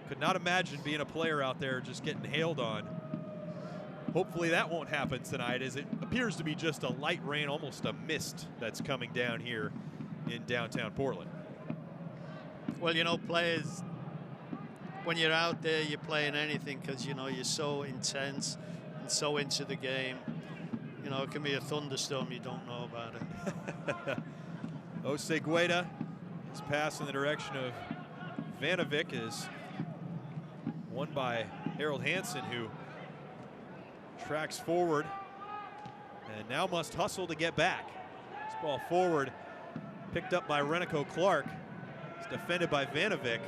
could not imagine being a player out there just getting hailed on. Hopefully that won't happen tonight, as it appears to be just a light rain, almost a mist that's coming down here in downtown Portland. Well, you know, players, when you're out there, you're playing anything because, you know, you're so intense and so into the game. You know, it can be a thunderstorm, you don't know about it. Osegueda is pass in the direction of Vanovic is won by Harold Hansen, who tracks forward and now must hustle to get back. This ball forward, picked up by Renico Clark. It's defended by Vanovic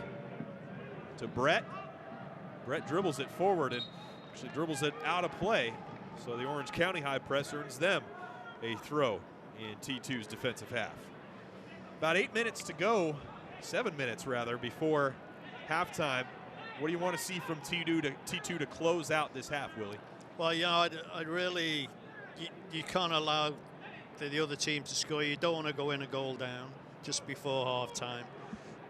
to Brett. Brett dribbles it forward and actually dribbles it out of play. So the Orange County high press earns them a throw in T2's defensive half. About 8 minutes to go, 7 minutes rather, before halftime. What do you want to see from T2 to close out this half, Willie? Well, you know, I really, you can't allow the other team to score. You don't want to go in a goal down just before halftime.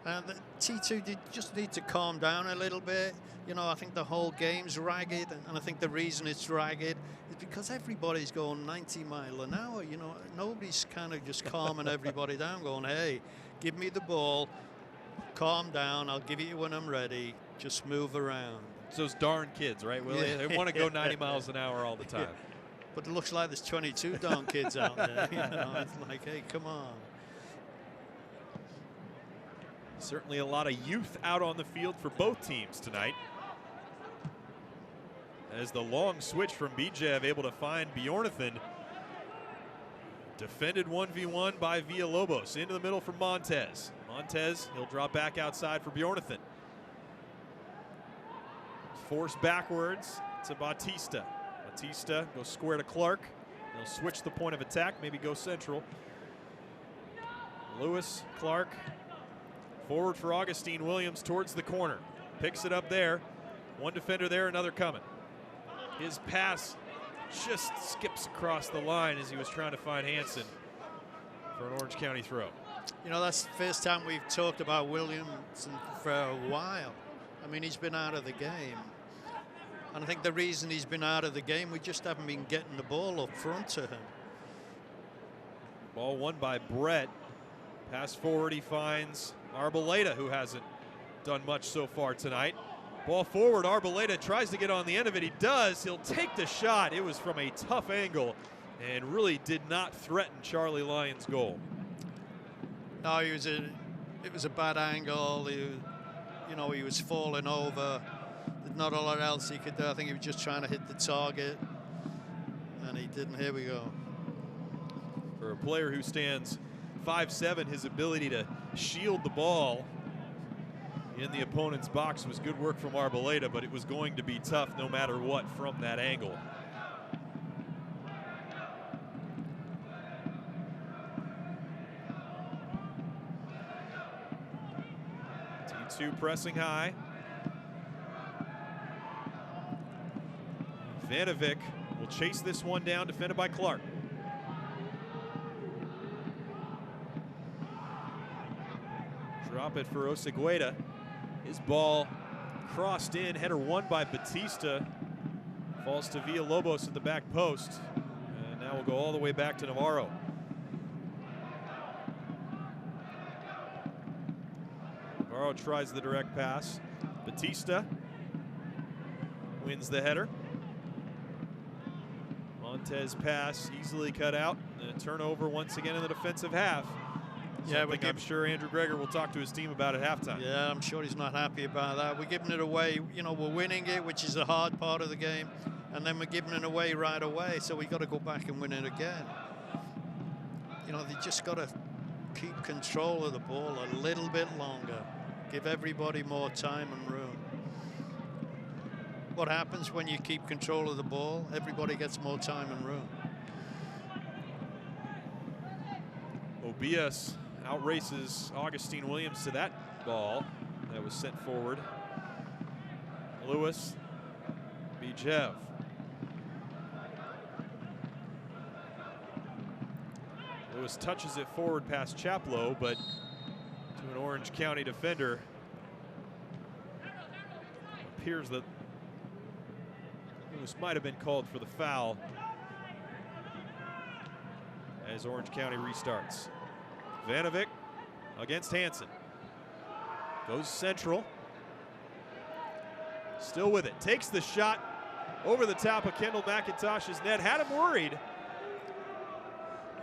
And the T2 just need to calm down a little bit. You know, I think the whole game's ragged, and I think the reason it's ragged is because everybody's going 90 miles an hour. You know, nobody's kind of just calming everybody down, going, hey, give me the ball, calm down, I'll give it you when I'm ready, just move around. It's those darn kids, right, Willie? Yeah. They want to go 90 miles an hour all the time. Yeah. But it looks like there's 22 darn kids out there. You know, it's like, hey, come on. Certainly a lot of youth out on the field for both teams tonight. As the long switch from Bijev able to find Bjornathan. Defended 1v1 by Villalobos. Into the middle for Montez. Montez, he'll drop back outside for Bjornathan. Forced backwards to Batista. Batista goes square to Clark. He'll switch the point of attack, maybe go central. Lewis, Clark, forward for Augustine Williams towards the corner. Picks it up there. One defender there, another coming. His pass just skips across the line as he was trying to find Hansen for an Orange County throw. You know, that's the first time we've talked about Williamson for a while. I mean, he's been out of the game. And I think the reason he's been out of the game, we just haven't been getting the ball up front to him. Ball won by Brett. Pass forward, he finds Arboleda, who hasn't done much so far tonight. Ball forward, Arboleda tries to get on the end of it. He does. He'll take the shot. It was from a tough angle and really did not threaten Charlie Lyons' goal. No, it was a bad angle. He was falling over. There's not a lot else he could do. I think he was just trying to hit the target, and he didn't. Here we go. For a player who stands 5'7", his ability to shield the ball in the opponent's box was good work from Arboleda, but it was going to be tough no matter what from that angle. T2 pressing high. Vanovic will chase this one down, defended by Clark. Drop it for Osegueda. His ball crossed in, header won by Batista. Falls to Villalobos at the back post. And now we'll go all the way back to Navarro. Navarro tries the direct pass. Batista wins the header. Montez pass easily cut out. And a turnover once again in the defensive half. Yeah, I'm sure Andrew Greger will talk to his team about at halftime. Yeah, I'm sure he's not happy about that. We're giving it away. We're winning it, which is the hard part of the game, and then we're giving it away right away. So we got to go back and win it again. They just got to keep control of the ball a little bit longer. Give everybody more time and room. What happens when you keep control of the ball? Everybody gets more time and room. Obias outraces Augustine Williams to that ball that was sent forward. Lewis, Bijev. Lewis touches it forward past Chaplow, but to an Orange County defender. Appears that Lewis might have been called for the foul as Orange County restarts. Vanovic against Hansen. Goes central. Still with it. Takes the shot over the top of Kendall McIntosh's net. Had him worried.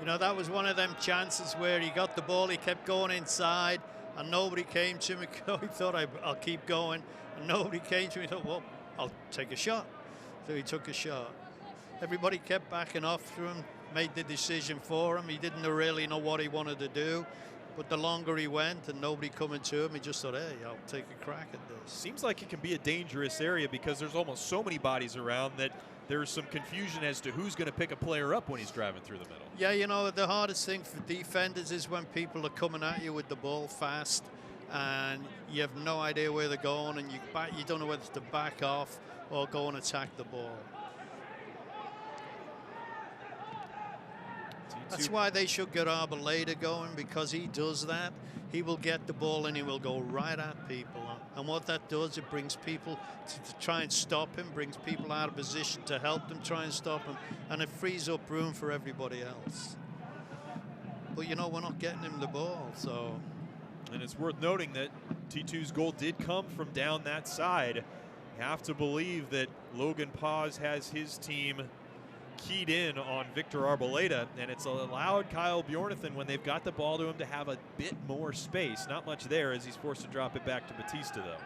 That was one of them chances where he got the ball, he kept going inside, and nobody came to him. He thought, I'll keep going. And nobody came to him. He thought, well, I'll take a shot. So he took a shot. Everybody kept backing off to him, made the decision for him. He didn't really know what he wanted to do. But the longer he went and nobody coming to him, he just thought, hey, I'll take a crack at this. Seems like it can be a dangerous area because there's almost so many bodies around that there's some confusion as to who's going to pick a player up when he's driving through the middle. Yeah, the hardest thing for defenders is when people are coming at you with the ball fast and you have no idea where they're going and you don't know whether to back off or go and attack the ball. That's why they should get Arboleda going, because he does that. He will get the ball and he will go right at people. And what that does, it brings people to try and stop him, brings people out of position to help them try and stop him, and it frees up room for everybody else. But, we're not getting him the ball, so. And it's worth noting that T2's goal did come from down that side. You have to believe that Logan Paz has his team keyed in on Victor Arboleda, and it's allowed Kyle Bjornathan, when they've got the ball to him, to have a bit more space. Not much there as he's forced to drop it back to Batista, though.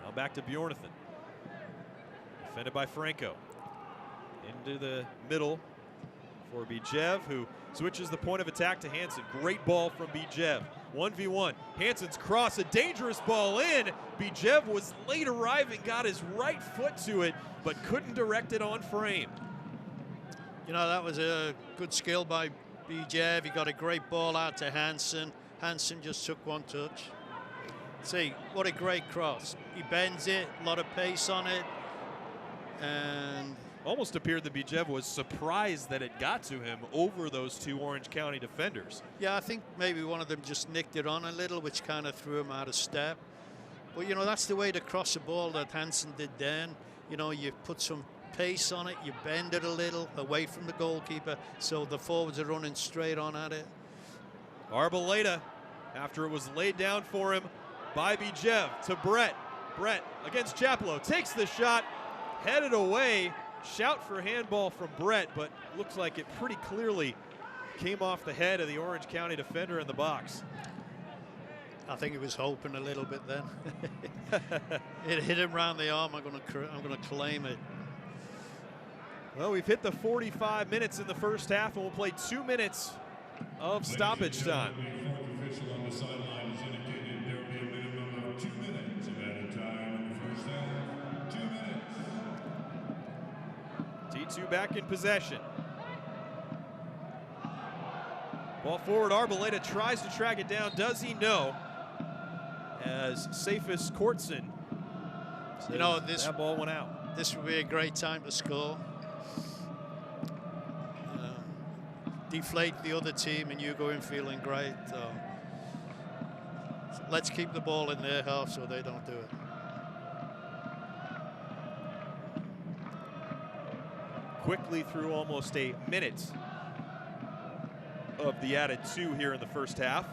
Now back to Bjornathan. Defended by Franco. Into the middle for Bijev, who switches the point of attack to Hansen. Great ball from Bijev. 1v1. Hansen's cross, a dangerous ball in. Bijev was late arriving, got his right foot to it, but couldn't direct it on frame. That was a good skill by Bijev. He got a great ball out to Hansen. Hansen just took one touch. See, what a great cross. He bends it, a lot of pace on it, and almost appeared that Bijev was surprised that it got to him over those two Orange County defenders. Yeah, I think maybe one of them just nicked it on a little, which kind of threw him out of step. But, you know, that's the way to cross a ball that Hansen did then. You know, you put some pace on it, you bend it a little away from the goalkeeper, so the forwards are running straight on at it. Arboleda, after it was laid down for him by Bijev, to Brett. Brett against Chaplow, takes the shot, headed away. Shout for handball from Brett, but looks like it pretty clearly came off the head of the Orange County defender in the box. I think he was hoping a little bit then. It hit him round the arm. I'm going to claim it. Well, we've hit the 45 minutes in the first half, and we'll play 2 minutes of stoppage time. The fourth official on the sideline has indicated there will be a minimum of 2 minutes of added time in the first half. 2 minutes. T2 back in possession. Ball forward, Arboleda tries to track it down. Does he? No. As Cephas Courtson says, you know, that ball went out. This would be a great time to score. Deflate the other team and you go in feeling great. So let's keep the ball in their half so they don't do it. Quickly through almost a minute of the added 2 here in the first half.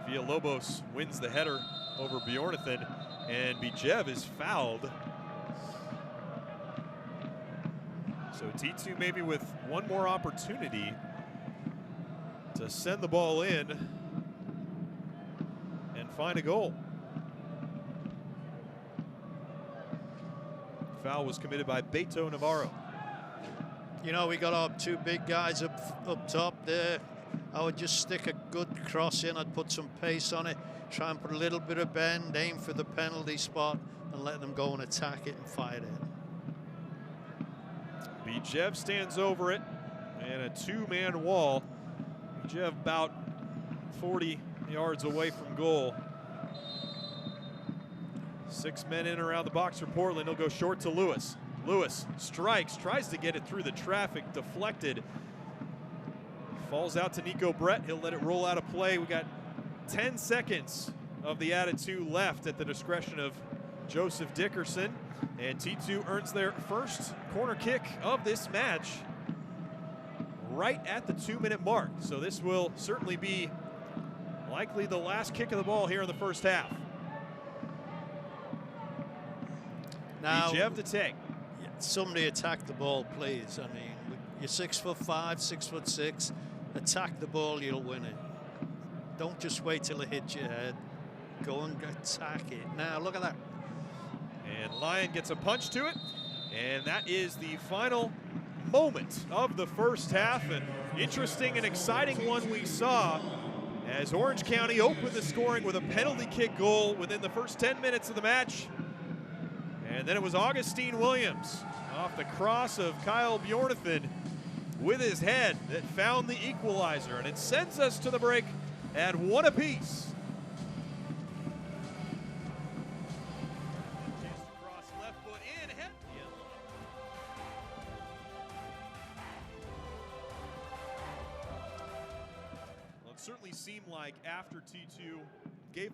Villalobos wins the header over Bjornathan, and Bijev is fouled. So T2 maybe with one more opportunity to send the ball in and find a goal. Foul was committed by Beto Navarro. You know, we got our 2 big guys up top there. I would just stick a good cross in. I'd put some pace on it, try and put a little bit of bend, aim for the penalty spot, and let them go and attack it and fight it. Bijev stands over it, and a 2-man wall. Bijev about 40 yards away from goal. 6 men in around the box for Portland. He'll go short to Lewis. Lewis strikes, tries to get it through the traffic, deflected. Falls out to Nico Brett. He'll let it roll out of play. We got 10 seconds of the added 2 left at the discretion of Joseph Dickerson. And T2 earns their first corner kick of this match right at the 2-minute mark. So this will certainly be likely the last kick of the ball here in the first half. Now, Bijev to take. Somebody attack the ball, please. I mean, you're 6'5", 6'6". Attack the ball, you'll win it. Don't just wait till it hits your head. Go and attack it. Now, look at that. And Lyon gets a punch to it. And that is the final moment of the first half. An interesting and exciting one we saw as Orange County opened the scoring with a penalty kick goal within the first 10 minutes of the match. And then it was Augustine Williams off the cross of Kyle Bjornathan with his head that found the equalizer. And it sends us to the break at 1 apiece. Chance to cross, left foot in, head. Well, it certainly seemed like after T2 gave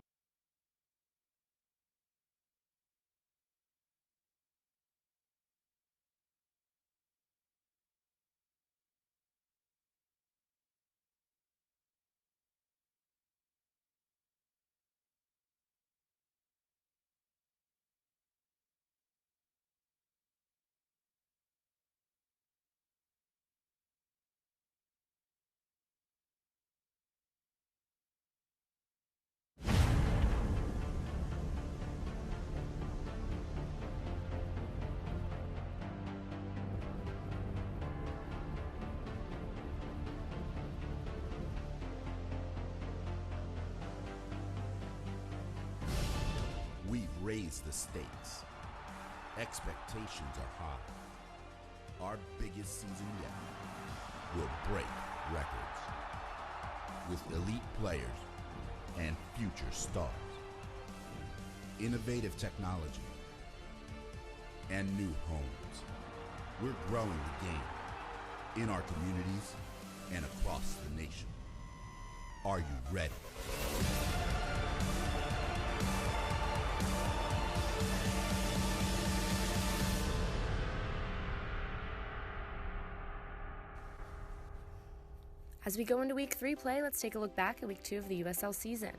We've raised the stakes. Expectations are high. Our biggest season yet will break records with elite players and future stars. Innovative technology and new homes. We're growing the game in our communities and across the nation. Are you ready? As we go into Week 3 play, let's take a look back at Week 2 of the USL season.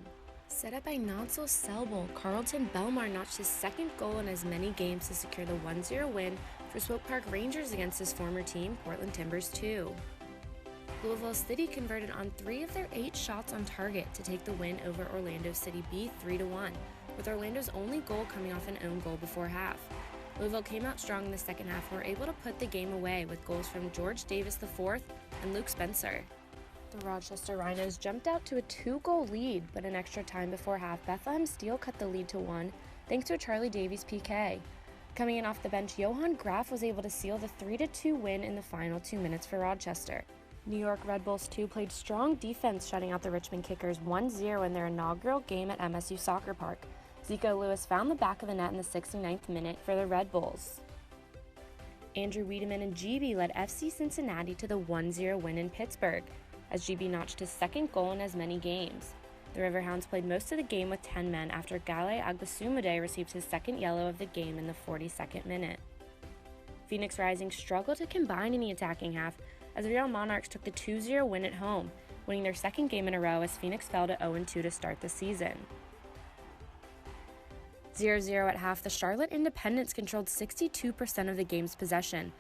Set up by Nonsal Selbel, Carlton Belmar notched his second goal in as many games to secure the 1-0 win for Swope Park Rangers against his former team, Portland Timbers 2. Louisville City converted on 3 of their 8 shots on target to take the win over Orlando City B 3-1, with Orlando's only goal coming off an own goal before half. Louisville came out strong in the second half and were able to put the game away with goals from George Davis IV and Luke Spencer. The Rochester Rhinos jumped out to a 2-goal lead, but in extra time before half, Bethlehem Steel cut the lead to 1 thanks to a Charlie Davies PK. Coming in off the bench, Johan Graf was able to seal the 3-2 win in the final 2 minutes for Rochester. New York Red Bulls 2 played strong defense, shutting out the Richmond Kickers 1-0 in their inaugural game at MSU Soccer Park. Zico Lewis found the back of the net in the 69th minute for the Red Bulls. Andrew Wiedemann and GB led FC Cincinnati to the 1-0 win in Pittsburgh, as GB notched his second goal in as many games. The Riverhounds played most of the game with 10 men after Gale Agbasumade received his second yellow of the game in the 42nd minute. Phoenix Rising struggled to combine in the attacking half as the Real Monarchs took the 2-0 win at home, winning their second game in a row as Phoenix fell to 0-2 to start the season. 0-0 at half, the Charlotte Independents controlled 62% of the game's possession,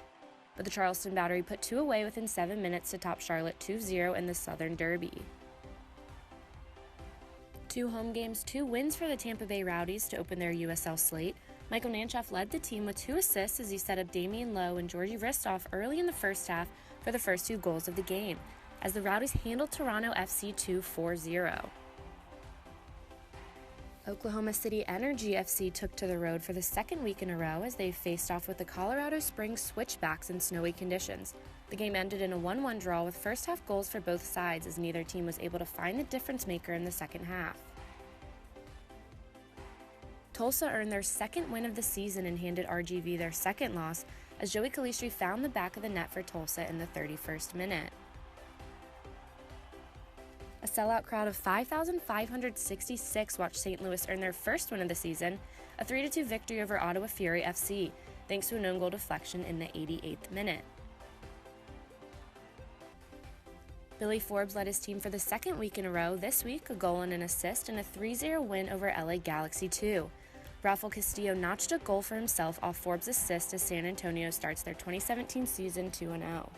but the Charleston Battery put 2 away within 7 minutes to top Charlotte 2-0 in the Southern Derby. 2 home games, 2 wins for the Tampa Bay Rowdies to open their USL slate. Michael Nanchoff led the team with 2 assists as he set up Damian Lowe and Georgi Ristoff early in the first half for the first 2 goals of the game, as the Rowdies handled Toronto FC 2 4-0. Oklahoma City Energy FC took to the road for the second week in a row as they faced off with the Colorado Springs Switchbacks in snowy conditions. The game ended in a 1-1 draw with first half goals for both sides as neither team was able to find the difference maker in the second half. Tulsa earned their second win of the season and handed RGV their second loss as Joey Calistri found the back of the net for Tulsa in the 31st minute. A sellout crowd of 5,566 watched St. Louis earn their first win of the season, a 3-2 victory over Ottawa Fury FC, thanks to an own goal deflection in the 88th minute. Billy Forbes led his team for the second week in a row, this week a goal and an assist in a 3-0 win over LA Galaxy 2. Rafael Castillo notched a goal for himself off Forbes' assist as San Antonio starts their 2017 season 2-0.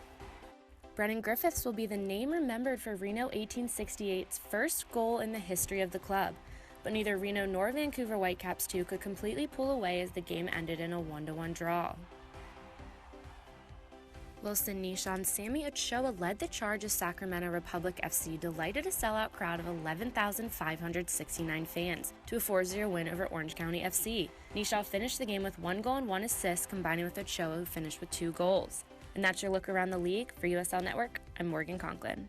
Brennan Griffiths will be the name remembered for Reno 1868's first goal in the history of the club, but neither Reno nor Vancouver Whitecaps 2 could completely pull away as the game ended in a 1-1 draw. Wilson Nishan Sammy Ochoa led the charge as Sacramento Republic FC delighted a sellout crowd of 11,569 fans to a 4-0 win over Orange County FC. Nishan finished the game with 1 goal and 1 assist, combining with Ochoa, who finished with 2 goals. And that's your look around the league. For USL Network, I'm Morgan Conklin.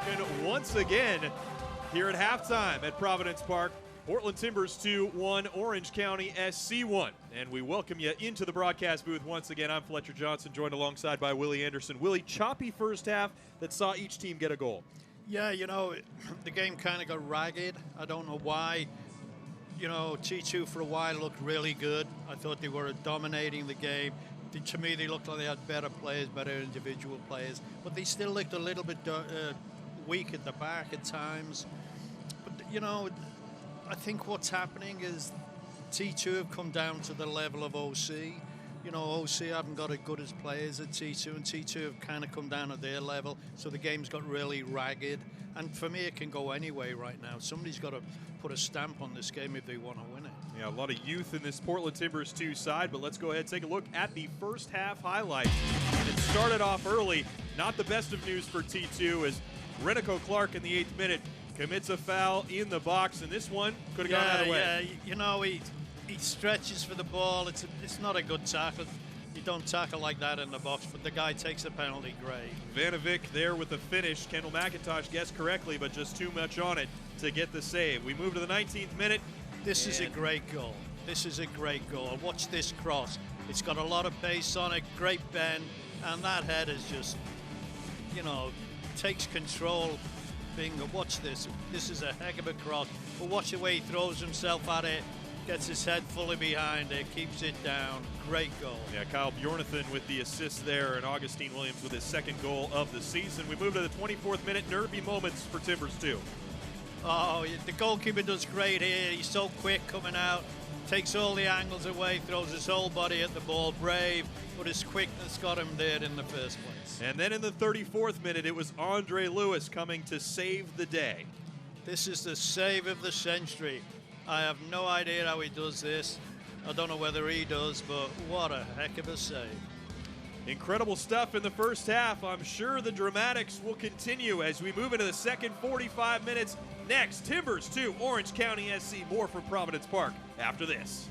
broken once again here at halftime at Providence Park. Portland Timbers 2-1, Orange County SC 1. And we welcome you into the broadcast booth once again. I'm Fletcher Johnson, joined alongside by Willie Anderson. Willie, choppy first half that saw each team get a goal. Yeah, you know, the game kind of got ragged. I don't know why. You know, T2 for a while looked really good. I thought they were dominating the game. To me, they looked like they had better players, better individual players. But they still looked a little bit weak at the back at times. But, you know, I think what's happening is T2 have come down to the level of OC. You know, OC haven't got as good as players at T2, and T2 have kind of come down at their level, so the game's got really ragged. And for me, it can go any way right now. Somebody's got to put a stamp on this game if they want to win it. Yeah, a lot of youth in this Portland Timbers 2 side, but let's go ahead and take a look at the first half highlights. And it started off early. Not the best of news for T2 as Renico Clark in the 8th minute commits a foul in the box, and this one could have gone either way. Yeah, you know, he stretches for the ball. It's not a good tackle. You don't tackle like that in the box, but the guy takes the penalty. Great. Vanovic there with the finish. Kendall McIntosh guessed correctly, but just too much on it to get the save. We move to the 19th minute. This is a great goal. This is a great goal. Watch this cross. It's got a lot of pace on it, great bend, and that head is just, you know, takes control. Bingo. Watch this. This is a heck of a cross. But watch the way he throws himself at it, gets his head fully behind it, keeps it down. Great goal. Yeah, Kyle Bjornathan with the assist there, and Augustine Williams with his second goal of the season. We move to the 24th minute. Nervy moments for Timbers 2. Oh, the goalkeeper does great here. He's so quick coming out, takes all the angles away, throws his whole body at the ball. Brave, but his quickness got him there in the first place. And then in the 34th minute, it was Andre Lewis coming to save the day. This is the save of the century. I have no idea how he does this. I don't know whether he does, but what a heck of a save. Incredible stuff in the first half. I'm sure the dramatics will continue as we move into the second 45 minutes. Next, Timbers 2, Orange County SC. More from Providence Park after this.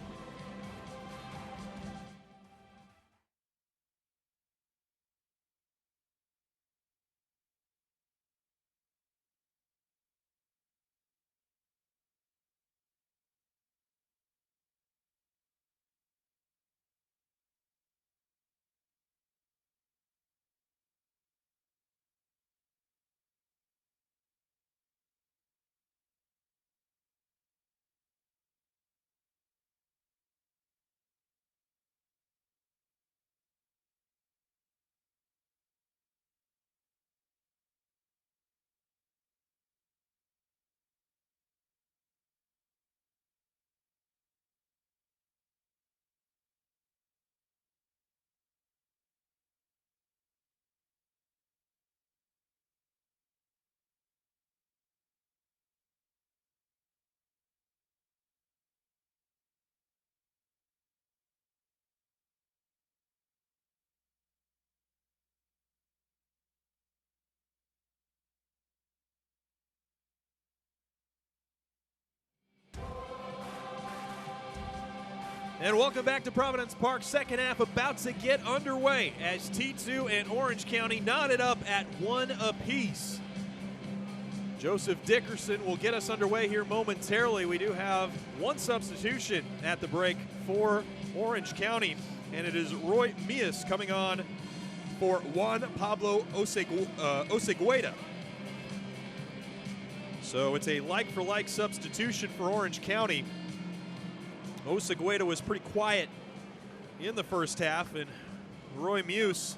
And welcome back to Providence Park. Second half about to get underway as T2 and Orange County knotted up at 1 apiece. Joseph Dickerson will get us underway here momentarily. We do have one substitution at the break for Orange County, and it is Roy Mias coming on for Juan Pablo Osegueda. So it's a like-for-like substitution for Orange County. Osegueda was pretty quiet in the first half, and Roy Muse,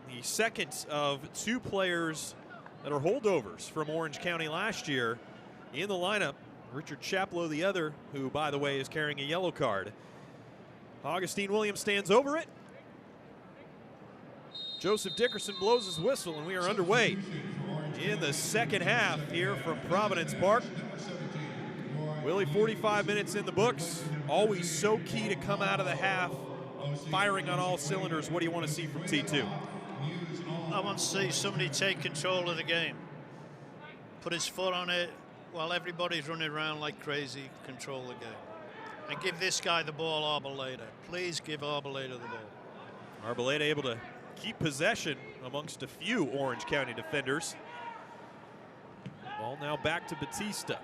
the second of two players that are holdovers from Orange County last year in the lineup. Richard Chaplow, the other, who, by the way, is carrying a yellow card. Augustine Williams stands over it. Joseph Dickerson blows his whistle, and we are underway in the second half here from Providence Park. Willie, 45 minutes in the books. Always so key to come out of the half firing on all cylinders. What do you want to see from T2? I want to see somebody take control of the game. Put his foot on it while everybody's running around like crazy, control the game. And give this guy the ball, Arboleda. Please give Arboleda the ball. Arboleda able to keep possession amongst a few Orange County defenders. Ball now back to Batista.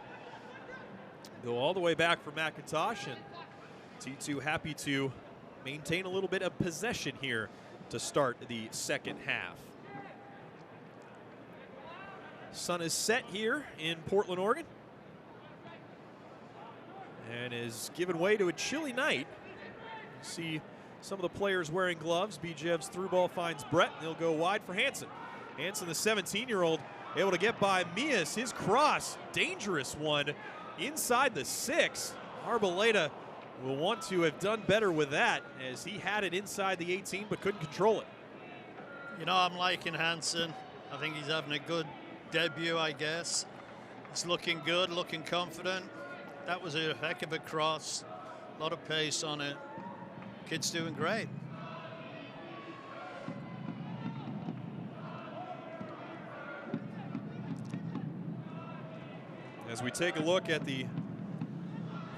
Go all the way back for McIntosh, and T2 happy to maintain a little bit of possession here to start the second half. Sun is set here in Portland, Oregon, and is given way to a chilly night. You see some of the players wearing gloves. Bijev's through ball finds Brett, and he'll go wide for Hansen. Hansen, the 17-year-old, able to get by Mias. His cross, dangerous one, inside the 6. Arboleda will want to have done better with that, as he had it inside the 18 but couldn't control it. You know, I'm liking Hansen. I think he's having a good debut, I guess. He's looking good, looking confident. That was a heck of a cross. A lot of pace on it. Kid's doing great. As we take a look at the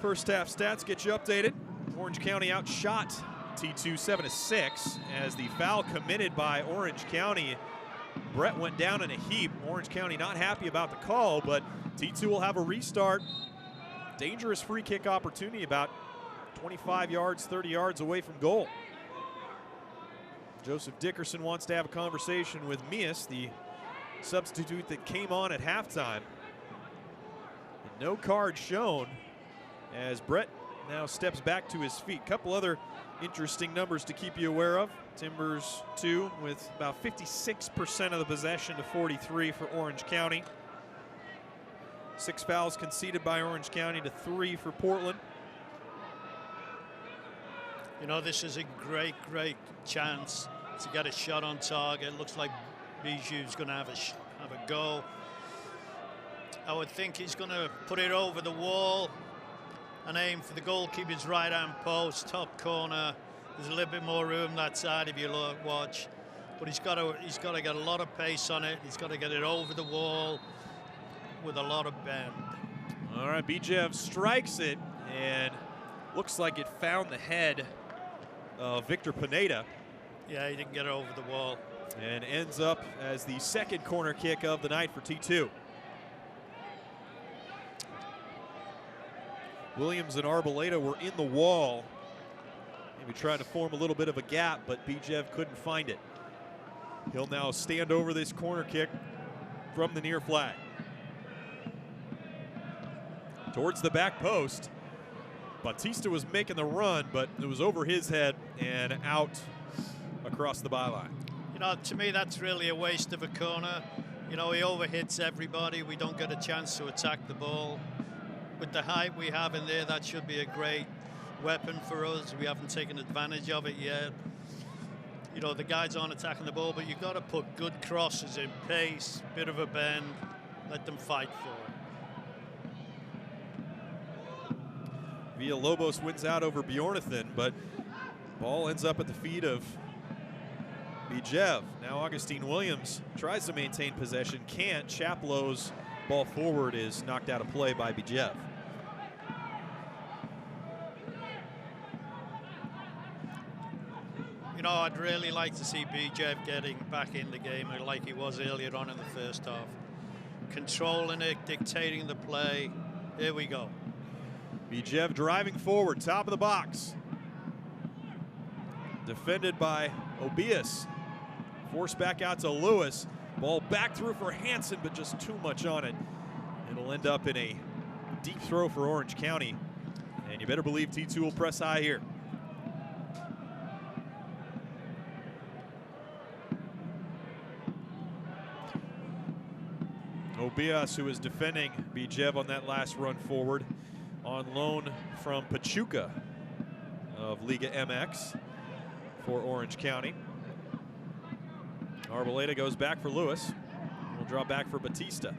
first half stats, get you updated. Orange County outshot T2 7-6 as the foul committed by Orange County. Brett went down in a heap. Orange County not happy about the call, but T2 will have a restart. Dangerous free kick opportunity about 25 yards, 30 yards away from goal. Joseph Dickerson wants to have a conversation with Mias, the substitute that came on at halftime. And no card shown as Brett now steps back to his feet. Couple other interesting numbers to keep you aware of. Timbers 2 with about 56% of the possession to 43 for Orange County. 6 fouls conceded by Orange County to 3 for Portland. You know, this is a great, great chance to get a shot on target. Looks like Bijou's going to have a go. I would think he's going to put it over the wall and aim for the goalkeeper's right-hand post, top corner. There's a little bit more room that side if you watch, but he's got to get a lot of pace on it. He's got to get it over the wall with a lot of bend. All right, Bijev strikes it, and looks like it found the head of Victor Pineda. Yeah, he didn't get it over the wall. And ends up as the second corner kick of the night for T2. Williams and Arboleda were in the wall. Maybe trying to form a little bit of a gap, but Bijev couldn't find it. He'll now stand over this corner kick from the near flag. Towards the back post. Batista was making the run, but it was over his head and out across the byline. You know, to me, that's really a waste of a corner. You know, he overhits everybody. We don't get a chance to attack the ball. With the height we have in there, that should be a great weapon for us. We haven't taken advantage of it yet. You know, the guys aren't attacking the ball, but you've got to put good crosses in, pace, bit of a bend, let them fight for it. Villalobos wins out over Bjornathan, but ball ends up at the feet of Bijev. Now Augustine Williams tries to maintain possession, can't. Chaplow's ball forward is knocked out of play by Bijev. You know, I'd really like to see Bijev getting back in the game like he was earlier on in the first half. Controlling it, dictating the play. Here we go. Bijev driving forward, top of the box. Defended by Obias. Forced back out to Lewis. Ball back through for Hansen, but just too much on it. It'll end up in a deep throw for Orange County. And you better believe T2 will press high here. Obias, who is defending Bijev on that last run forward, on loan from Pachuca of Liga MX for Orange County. Arboleda goes back for Lewis. We'll draw back for Batista.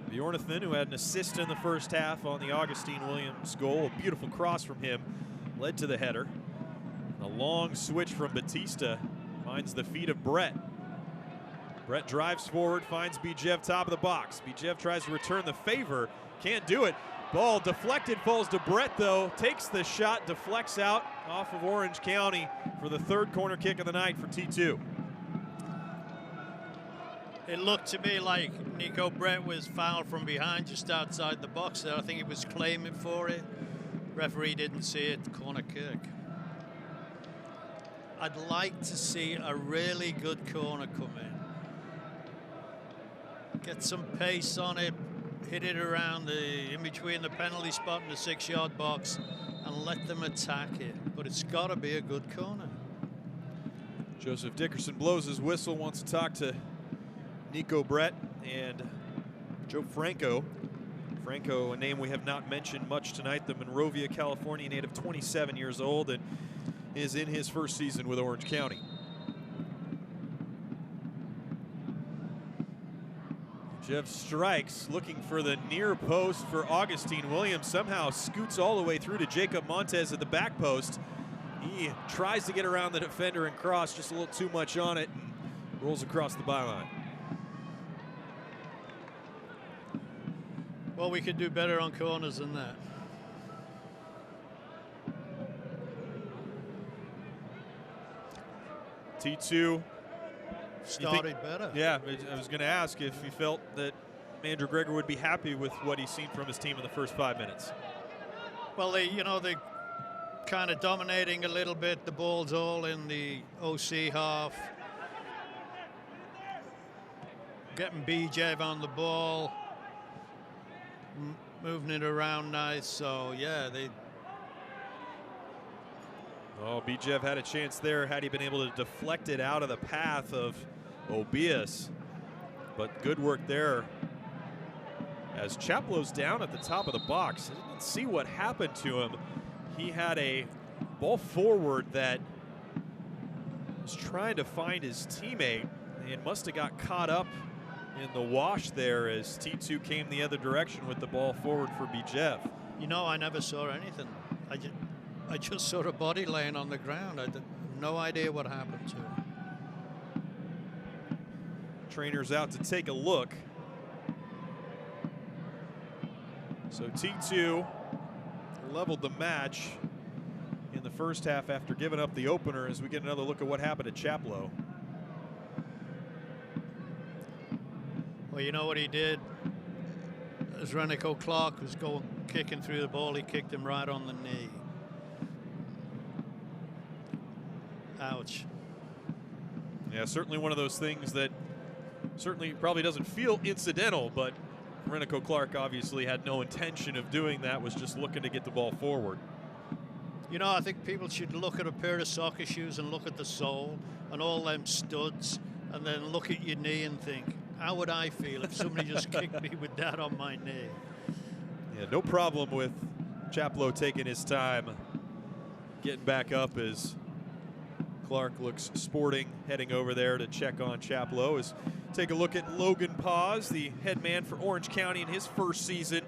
Bjornathan, who had an assist in the first half on the Augustine Williams goal. A beautiful cross from him led to the header. A long switch from Batista finds the feet of Brett. Brett drives forward, finds Bijev top of the box. Bijev tries to return the favor, can't do it. Ball deflected, falls to Brett though, takes the shot, deflects out off of Orange County for the third corner kick of the night for T2. It looked to me like Nico Brett was fouled from behind just outside the box there. I think he was claiming for it. Referee didn't see it. Corner kick. I'd like to see a really good corner come in. Get some pace on it, hit it around in between the penalty spot and the 6-yard box, and let them attack it. But it's got to be a good corner. Joseph Dickerson blows his whistle, wants to talk to Nico Brett and Joe Franco. Franco, a name we have not mentioned much tonight, the Monrovia, California native, 27 years old, and is in his first season with Orange County. Jeff strikes, looking for the near post for Augustine Williams. Somehow scoots all the way through to Jacob Montez at the back post. He tries to get around the defender and cross, just a little too much on it, and rolls across the byline. Well, we could do better on corners than that. T2 started better. Yeah, I was going to ask if you felt that Andrew Greger would be happy with what he's seen from his team in the first 5 minutes. Well, they kind of dominating a little bit. The ball's all in the OC half. Getting Bijev on the ball. Moving it around nice. So, yeah, Bijev had a chance there had he been able to deflect it out of the path of Obias. But good work there. As Chaplow's down at the top of the box, I didn't see what happened to him. He had a ball forward that was trying to find his teammate and must have got caught up in the wash there as T2 came the other direction with the ball forward for Bijev. You know, I never saw anything. I just saw a body laying on the ground. I had no idea what happened to him. Trainer's out to take a look. So T2 leveled the match in the first half after giving up the opener, as we get another look at what happened to Chaplow. Well, you know what he did? As Renico Clark was kicking through the ball, he kicked him right on the knee. Ouch. Yeah, certainly one of those things that certainly probably doesn't feel incidental, but Renico Clark obviously had no intention of doing that, was just looking to get the ball forward. You know, I think people should look at a pair of soccer shoes and look at the sole and all them studs, and then look at your knee and think, how would I feel if somebody just kicked me with that on my knee? Yeah, no problem with Chaplow taking his time getting back up as Clark looks sporting, heading over there to check on Chaplow. As take a look at Logan Paz, the head man for Orange County in his first season.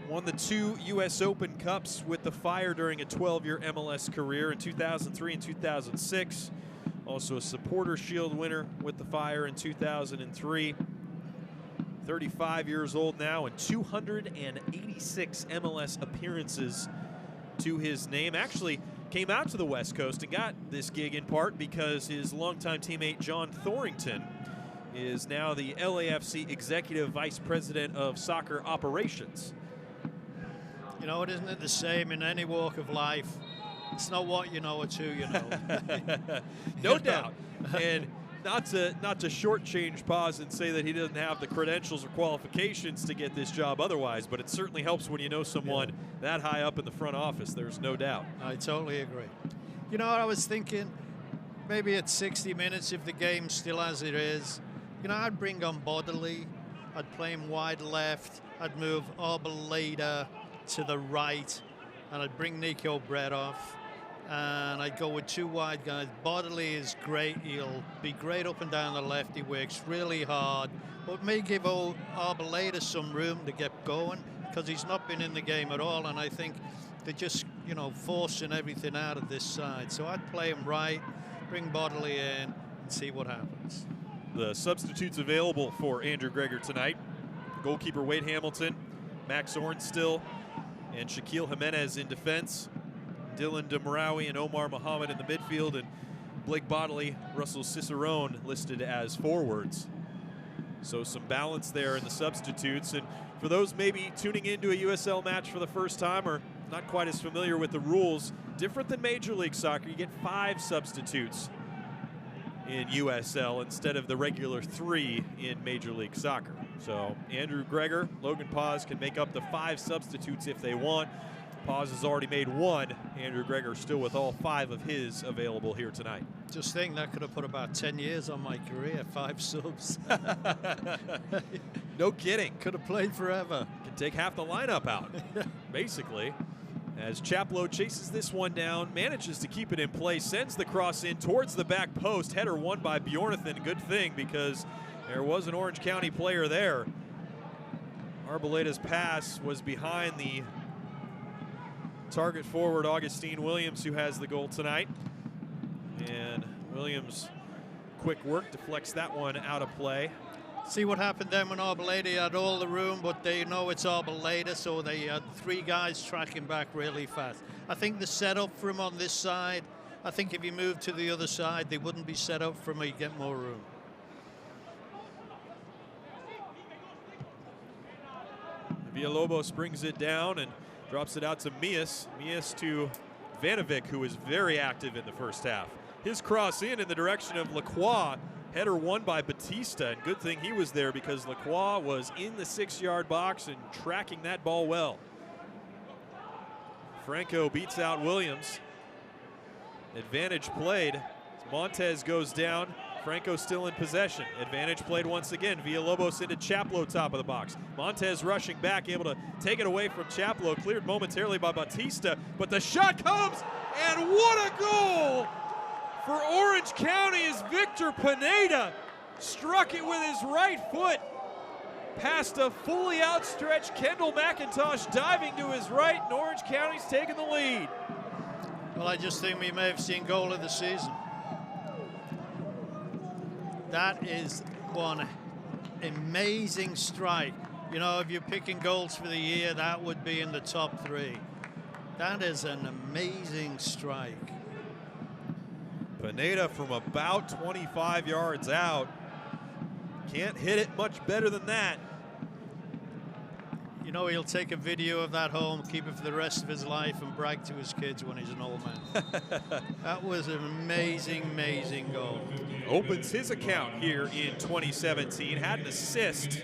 Won the 2 U.S. Open Cups with the Fire during a 12-year MLS career in 2003 and 2006. Also a Supporter Shield winner with the Fire in 2003. 35 years old now and 286 MLS appearances to his name. Actually came out to the West Coast and got this gig in part because his longtime teammate John Thorington is now the LAFC Executive Vice President of Soccer Operations. You know, isn't it the same in any walk of life? It's not what you know, it's who you know. No doubt. And not to shortchange Paz and say that he doesn't have the credentials or qualifications to get this job otherwise, but it certainly helps when you know someone that high up in the front office. There's no doubt. I totally agree. You know what I was thinking? Maybe at 60 minutes, if the game's still as it is, you know, I'd bring on Bodley. I'd play him wide left. I'd move Arboleda to the right, and I'd bring Nico Brett off. And I'd go with 2 wide guys. Bodley is great. He'll be great up and down the left. He works really hard. But may give Arboleda some room to get going because he's not been in the game at all. And I think they're just, you know, forcing everything out of this side. So I'd play him right, bring Bodley in, and see what happens. The substitutes available for Andrew Greger tonight: goalkeeper Wade Hamilton, Max Ornstill, and Shaquille Jimenez in defense. Dylan Demraoui and Omar Muhammad in the midfield, and Blake Bodley, Russell Cicerone listed as forwards. So some balance there in the substitutes. And for those maybe tuning into a USL match for the first time or not quite as familiar with the rules, different than Major League Soccer, you get 5 substitutes in USL instead of the regular 3 in Major League Soccer. So Andrew Greger, Logan Paz can make up the 5 substitutes if they want. Paz has already made 1. Andrew Greger still with all 5 of his available here tonight. Just think that could have put about 10 years on my career, 5 subs. No kidding. Could have played forever. Can take half the lineup out, basically. As Chaplow chases this one down, manages to keep it in play, sends the cross in towards the back post. Header won by Bjornathan. Good thing, because there was an Orange County player there. Arbaleda's pass was behind the target forward, Augustine Williams, who has the goal tonight. And Williams, quick work, deflects that one out of play. See what happened then when Arboleda had all the room, but they know it's Arboleda, so they had 3 guys tracking back really fast. I think the setup for him on this side, I think if he moved to the other side, they wouldn't be set up for him, he'd get more room. Villalobos brings it down and drops it out to Mias. Mias to Vanovic, who was very active in the first half. His cross in the direction of Lacroix. Header won by Batista, and good thing he was there because Lacroix was in the 6-yard box and tracking that ball well. Franco beats out Williams. Advantage played. Montez goes down. Franco still in possession. Advantage played once again. Villalobos into Chaplow, top of the box. Montez rushing back, able to take it away from Chaplow. Cleared momentarily by Batista, but the shot comes, and what a goal for Orange County as Victor Pineda struck it with his right foot past a fully outstretched Kendall McIntosh diving to his right, and Orange County's taking the lead. Well, I just think we may have seen goal of the season. That is one amazing strike. You know, if you're picking goals for the year, that would be in the top 3. That is an amazing strike. Pineda from about 25 yards out. Can't hit it much better than that. You know, he'll take a video of that home, keep it for the rest of his life, and brag to his kids when he's an old man. That was an amazing, amazing goal. Opens his account here in 2017. Had an assist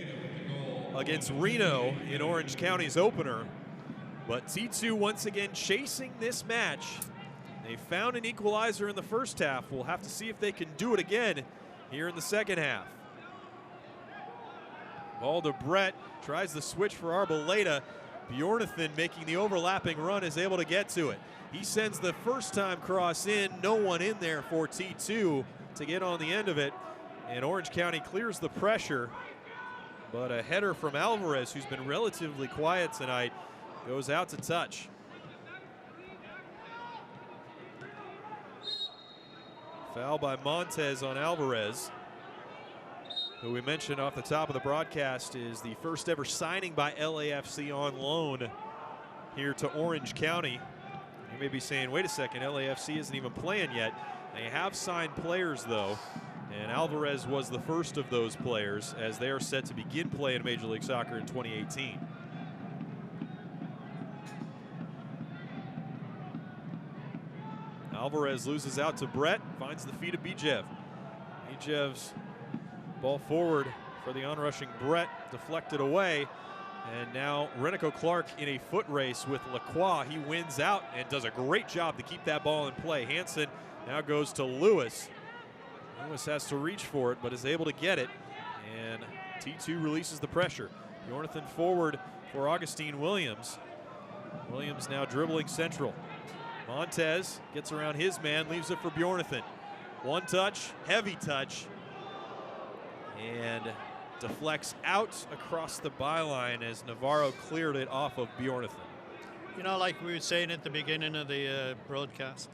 against Reno in Orange County's opener. But T2 once again chasing this match. They found an equalizer in the first half. We'll have to see if they can do it again here in the second half. Ball to Brett, tries the switch for Arboleda. Bjornathan making the overlapping run is able to get to it. He sends the first time cross in, no one in there for T2 to get on the end of it. And Orange County clears the pressure. But a header from Alvarez, who's been relatively quiet tonight, goes out to touch. Foul by Montez on Alvarez, who we mentioned off the top of the broadcast is the first ever signing by LAFC on loan here to Orange County. You may be saying, wait a second, LAFC isn't even playing yet. They have signed players though, and Alvarez was the first of those players as they are set to begin play in Major League Soccer in 2018. Alvarez loses out to Brett, finds the feet of Bijev. Bijev's ball forward for the onrushing Brett, deflected away. And now Renico Clark in a foot race with Lacroix. He wins out and does a great job to keep that ball in play. Hansen now goes to Lewis. Lewis has to reach for it, but is able to get it. And T2 releases the pressure. Bjornathan forward for Augustine Williams. Williams now dribbling central. Montez gets around his man, leaves it for Bjornathan. One touch, heavy touch, and deflects out across the byline as Navarro cleared it off of Bjornathan. You know, like we were saying at the beginning of the broadcast,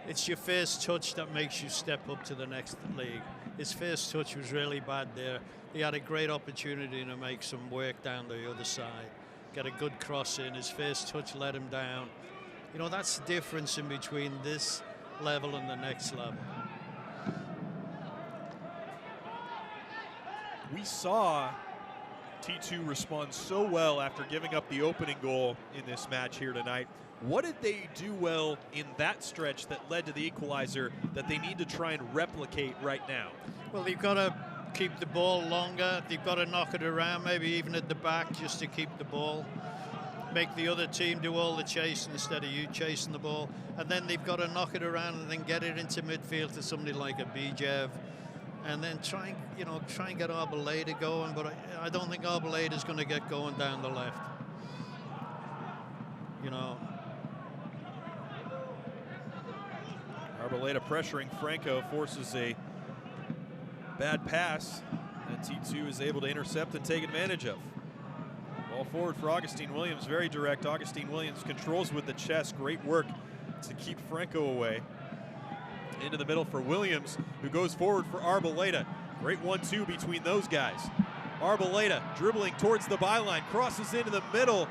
it's your first touch that makes you step up to the next league. His first touch was really bad there. He had a great opportunity to make some work down the other side. Get a good cross in. His first touch let him down. You know, that's the difference in between this level and the next level. We saw T2 respond so well after giving up the opening goal in this match here tonight. What did they do well in that stretch that led to the equalizer that they need to try and replicate right now? Well, they've got to keep the ball longer. They've got to knock it around, maybe even at the back, just to keep the ball. Make the other team do all the chasing instead of you chasing the ball. And then they've got to knock it around and then get it into midfield to somebody like a Bijev. And then try and get Arboleda going. But I don't think Arbeleida's going to get going down the left. You know. Arboleda pressuring Franco, forces a bad pass that T2 is able to intercept and take advantage of. Ball forward for Augustine Williams, very direct. Augustine Williams controls with the chest. Great work to keep Franco away. Into the middle for Williams, who goes forward for Arboleda. Great 1-2 between those guys. Arboleda dribbling towards the byline, crosses into the middle.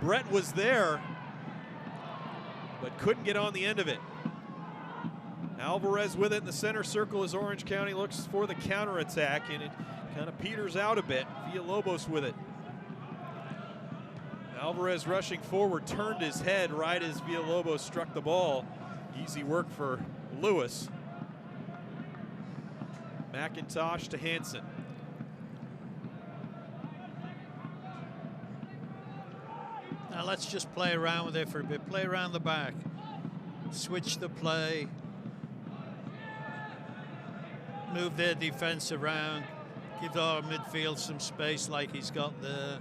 Brett was there, but couldn't get on the end of it. Alvarez with it in the center circle as Orange County looks for the counterattack, and it kind of peters out a bit. Villalobos with it. Alvarez rushing forward, turned his head right as Villalobos struck the ball. Easy work for Lewis. McIntosh to Hansen. Now let's just play around with it for a bit. Play around the back. Switch the play. Move their defense around. Give our midfield some space like he's got there.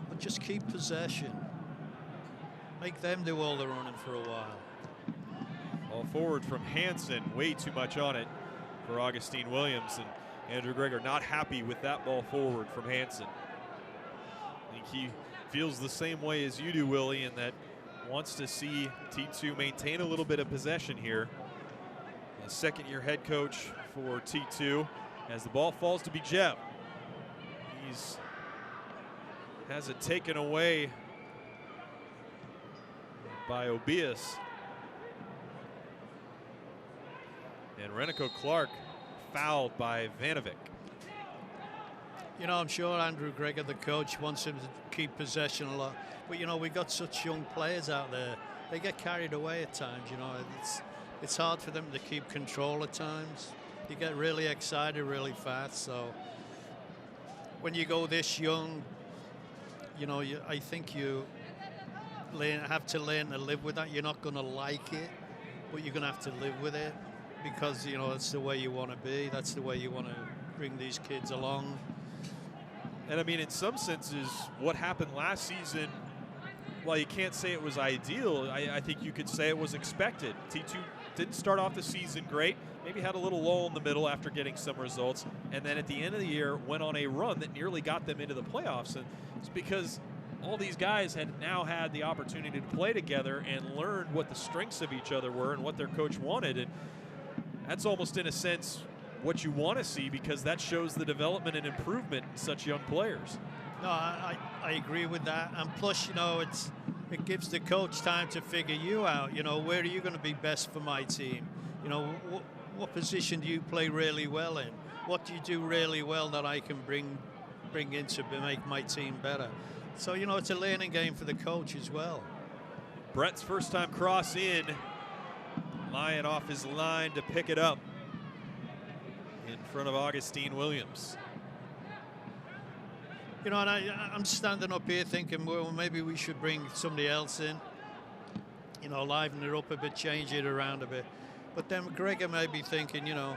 But just keep possession. Make them do all the running for a while. Ball forward from Hansen. Way too much on it for Augustine Williams. And Andrew Gregor not happy with that ball forward from Hansen. I think he feels the same way as you do, Willie, in that wants to see T2 maintain a little bit of possession here. A second-year head coach for T2 as the ball falls to Bijev. He's has it taken away by Obias. And Renico Clark fouled by Vanovic. You know, I'm sure Andrew Gregor, the coach, wants him to keep possession a lot. But, you know, we've got such young players out there. They get carried away at times, you know. It's hard for them to keep control at times. You get really excited really fast. So when you go this young, you know, I think you have to learn to live with that. You're not going to like it, but you're going to have to live with it because, you know, that's the way you want to be. That's the way you want to bring these kids along. And I mean, in some senses, what happened last season, while you can't say it was ideal, I think you could say it was expected. T2 didn't start off the season great, maybe had a little lull in the middle after getting some results, and then at the end of the year went on a run that nearly got them into the playoffs. And it's because all these guys had now had the opportunity to play together and learn what the strengths of each other were and what their coach wanted. And that's almost, in a sense, what you want to see, because that shows the development and improvement in such young players. No, I agree with that. And plus, you know, it gives the coach time to figure you out. You know, where are you going to be best for my team? You know, what position do you play really well in? What do you do really well that I can bring in to make my team better? So, you know, it's a learning game for the coach as well. Brett's first time cross in. Lyon off his line to pick it up in front of Augustine Williams. You know, and I'm standing up here thinking, well, maybe we should bring somebody else in. You know, liven it up a bit, change it around a bit. But then Gregor may be thinking, you know,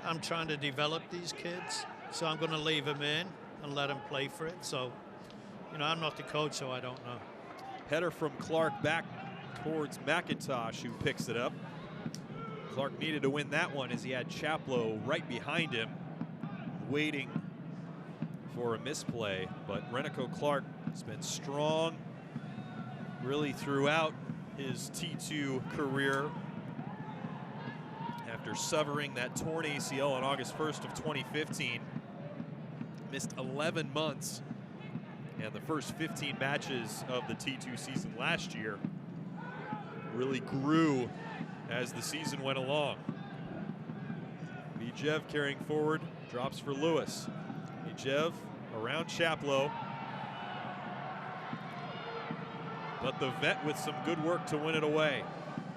I'm trying to develop these kids, so I'm going to leave them in and let them play for it. So, you know, I'm not the coach, so I don't know. Header from Clark back towards McIntosh, who picks it up. Clark needed to win that one as he had Chaplow right behind him, waiting for a misplay. But Renico Clark has been strong really throughout his T2 career. After severing that torn ACL on August 1st of 2015, missed 11 months and the first 15 matches of the T2 season last year really grew as the season went along. Bijev carrying forward, drops for Lewis. Bijev around Chaplow, but the vet with some good work to win it away.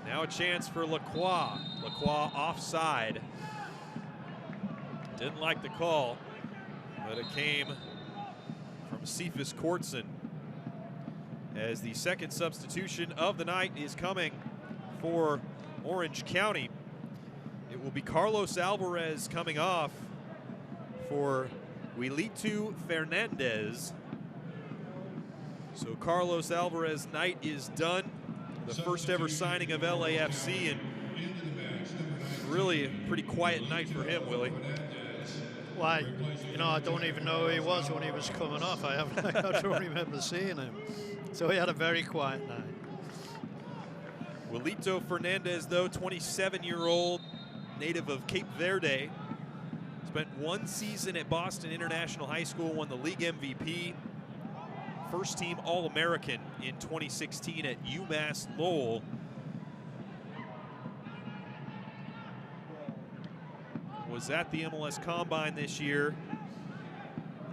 Now a chance for Lacroix. Lacroix offside. Didn't like the call, but it came from Cephas Courtson as the second substitution of the night is coming for Orange County. It will be Carlos Alvarez coming off for Wilito Fernandez. So Carlos Alvarez night is done. The first ever signing of LAFC, and really a pretty quiet night for him, Willie. Why, you know, I don't even know who he was when he was coming off. I don't remember seeing him. So he had a very quiet night. Wilito Fernandez, though, 27-year-old, native of Cape Verde. Spent one season at Boston International High School, won the league MVP. First team All-American in 2016 at UMass Lowell. Was at the MLS Combine this year,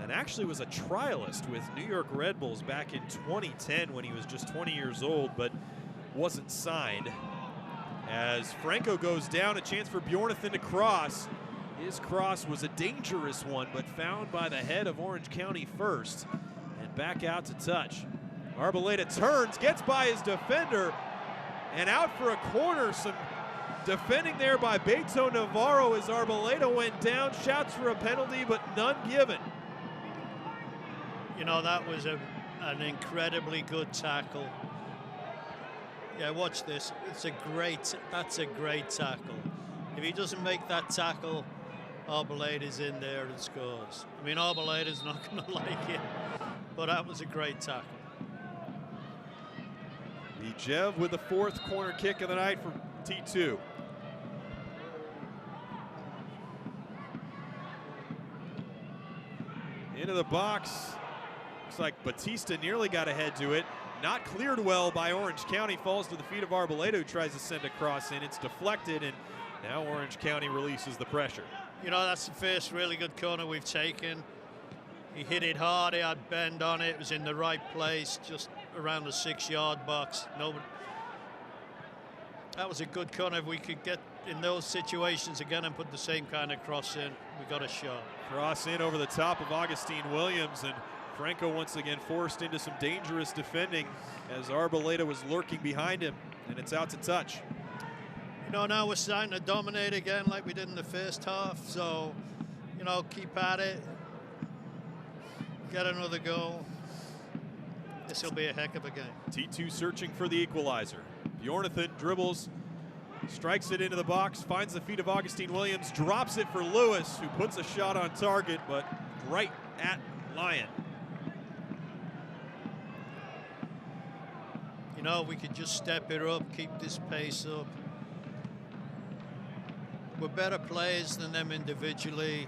and actually was a trialist with New York Red Bulls back in 2010 when he was just 20 years old, but wasn't signed. As Franco goes down, a chance for Bjornathan to cross. His cross was a dangerous one, but found by the head of Orange County first, and back out to touch. Arboleda turns, gets by his defender, and out for a corner. Some defending there by Beto Navarro as Arboleda went down. Shouts for a penalty, but none given. You know, that was an incredibly good tackle. Yeah, watch this. That's a great tackle. If he doesn't make that tackle, Arbeloda's in there and scores. I mean, Arbeloda's not going to like it, but that was a great tackle. Bijev with the fourth corner kick of the night for T2. Into the box. Looks like Batista nearly got ahead to it. Not cleared well by Orange County. Falls to the feet of Arboleda, who tries to send a cross in. It's deflected, and now Orange County releases the pressure. You know, that's the first really good corner we've taken. He hit it hard. He had bend on it. It was in the right place, just around the 6-yard box. That was a good corner. If we could get in those situations again and put the same kind of cross in, we got a shot. Cross in over the top of Augustine Williams, and Franco once again forced into some dangerous defending as Arboleda was lurking behind him, and it's out to touch. You know, now we're starting to dominate again like we did in the first half, so, you know, keep at it. Get another goal. This will be a heck of a game. T2 searching for the equalizer. Bjornathan dribbles, strikes it into the box, finds the feet of Augustine Williams, drops it for Lewis, who puts a shot on target, but right at Lyon. You know, we could just step it up, keep this pace up. We're better players than them individually.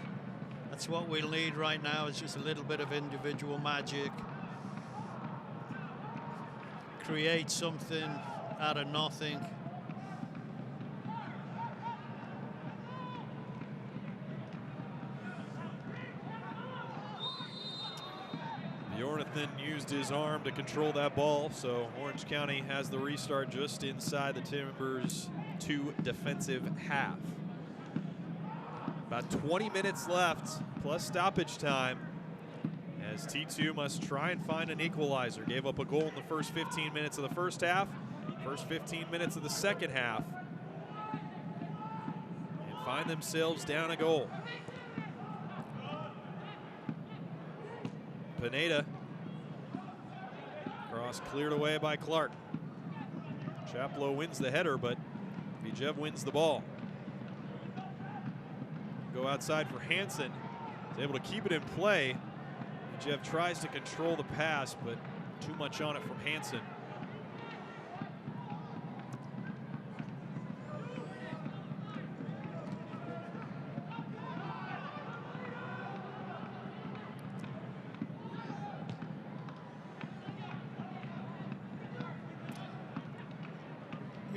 That's what we'll need right now, is just a little bit of individual magic. Create something out of nothing. Bjornathan used his arm to control that ball, so Orange County has the restart just inside the Timbers' 2 defensive half. About 20 minutes left, plus stoppage time, as T2 must try and find an equalizer. Gave up a goal in the first 15 minutes of the first half, first 15 minutes of the second half, and find themselves down a goal. Pineda. Cross cleared away by Clark. Chaplow wins the header, but Bijev wins the ball. Go outside for Hansen. He's able to keep it in play. Bijev tries to control the pass, but too much on it from Hansen.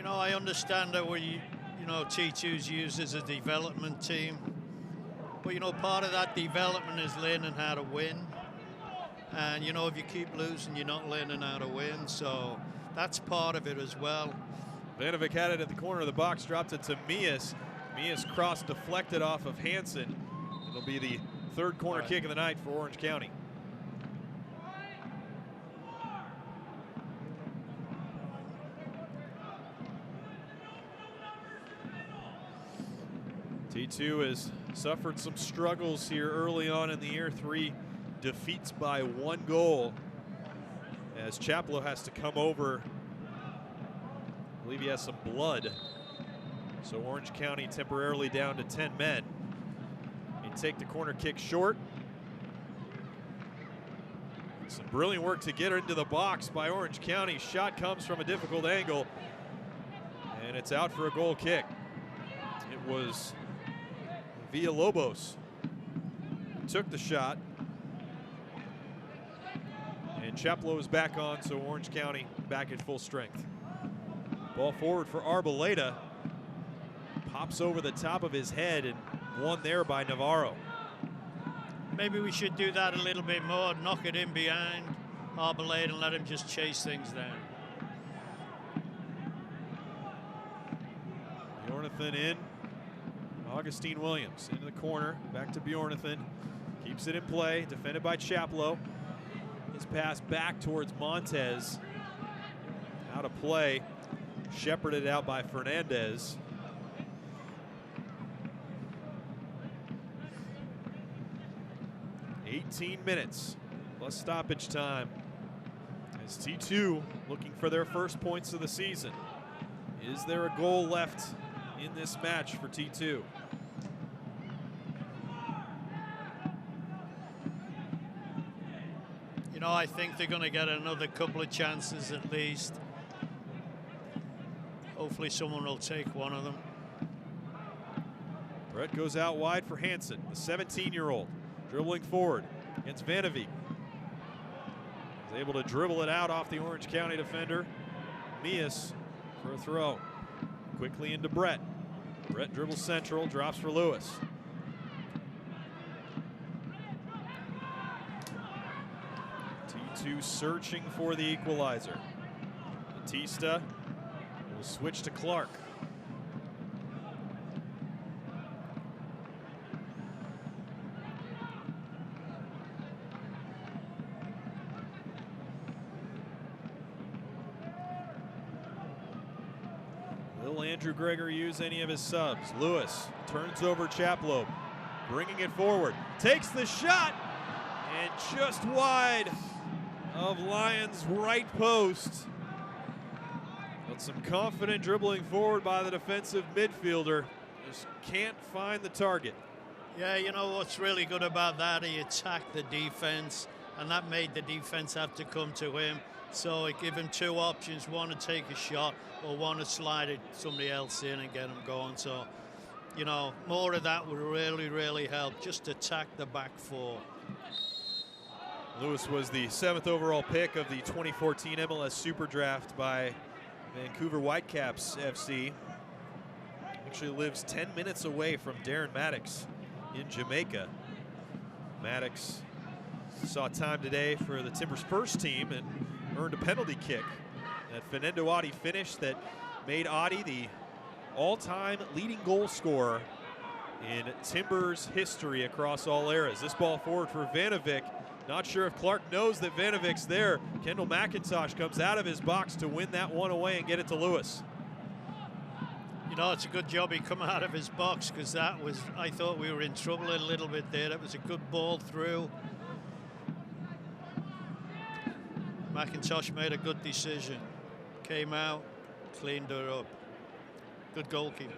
You know, I understand that T2's used as a development team. But, you know, part of that development is learning how to win. And, you know, if you keep losing, you're not learning how to win. So that's part of it as well. Vanovic had it at the corner of the box, dropped it to Mias. Mias cross deflected off of Hansen. It'll be the third corner kick of the night for Orange County. T2 has suffered some struggles here early on in the year. 3 defeats by 1 goal as Chaplow has to come over. I believe he has some blood. So Orange County temporarily down to 10 men. They take the corner kick short. Some brilliant work to get her into the box by Orange County. Shot comes from a difficult angle, and it's out for a goal kick. It was Villalobos who took the shot, and Chaplow is back on, so Orange County back at full strength. Ball forward for Arboleda. Pops over the top of his head and won there by Navarro. Maybe we should do that a little bit more, knock it in behind Arboleda and let him just chase things down. Bjornathan in. Augustine Williams into the corner, back to Bjornathan. Keeps it in play, defended by Chaplow. His pass back towards Montez. Out of play, shepherded out by Fernandez. $18 minutes plus stoppage time as T2 looking for their first points of the season. Is there a goal left in this match for T2? You know, I think they're going to get another couple of chances at least. Hopefully someone will take one of them. Brett goes out wide for Hansen, the 17-year-old. Dribbling forward against Vanovic. He's able to dribble it out off the Orange County defender. Mias for a throw. Quickly into Brett. Brett dribbles central, drops for Lewis. T2 searching for the equalizer. Batista will switch to Clark. Andrew Gregory use any of his subs. Lewis turns over Chaplow, bringing it forward, takes the shot, and just wide of Lions' right post. But some confident dribbling forward by the defensive midfielder. Just can't find the target. Yeah, you know what's really good about that? He attacked the defense, and that made the defense have to come to him. So it gave him 2 options, one to take a shot or one to slide it somebody else in and get him going. So, you know, more of that would really, really help. Just attack the back 4. Lewis was the 7th overall pick of the 2014 MLS Super Draft by Vancouver Whitecaps FC. Actually lives 10 minutes away from Darren Maddox in Jamaica. Maddox saw time today for the Timbers first team and earned a penalty kick. That Fernando Adi finish that made Adi the all-time leading goal scorer in Timbers history across all eras. This ball forward for Vanovic. Not sure if Clark knows that Vanovic's there. Kendall McIntosh comes out of his box to win that one away and get it to Lewis. You know, it's a good job he come out of his box, because that was, I thought we were in trouble a little bit there. That was a good ball through. McIntosh made a good decision. Came out, cleaned her up. Good goalkeeper.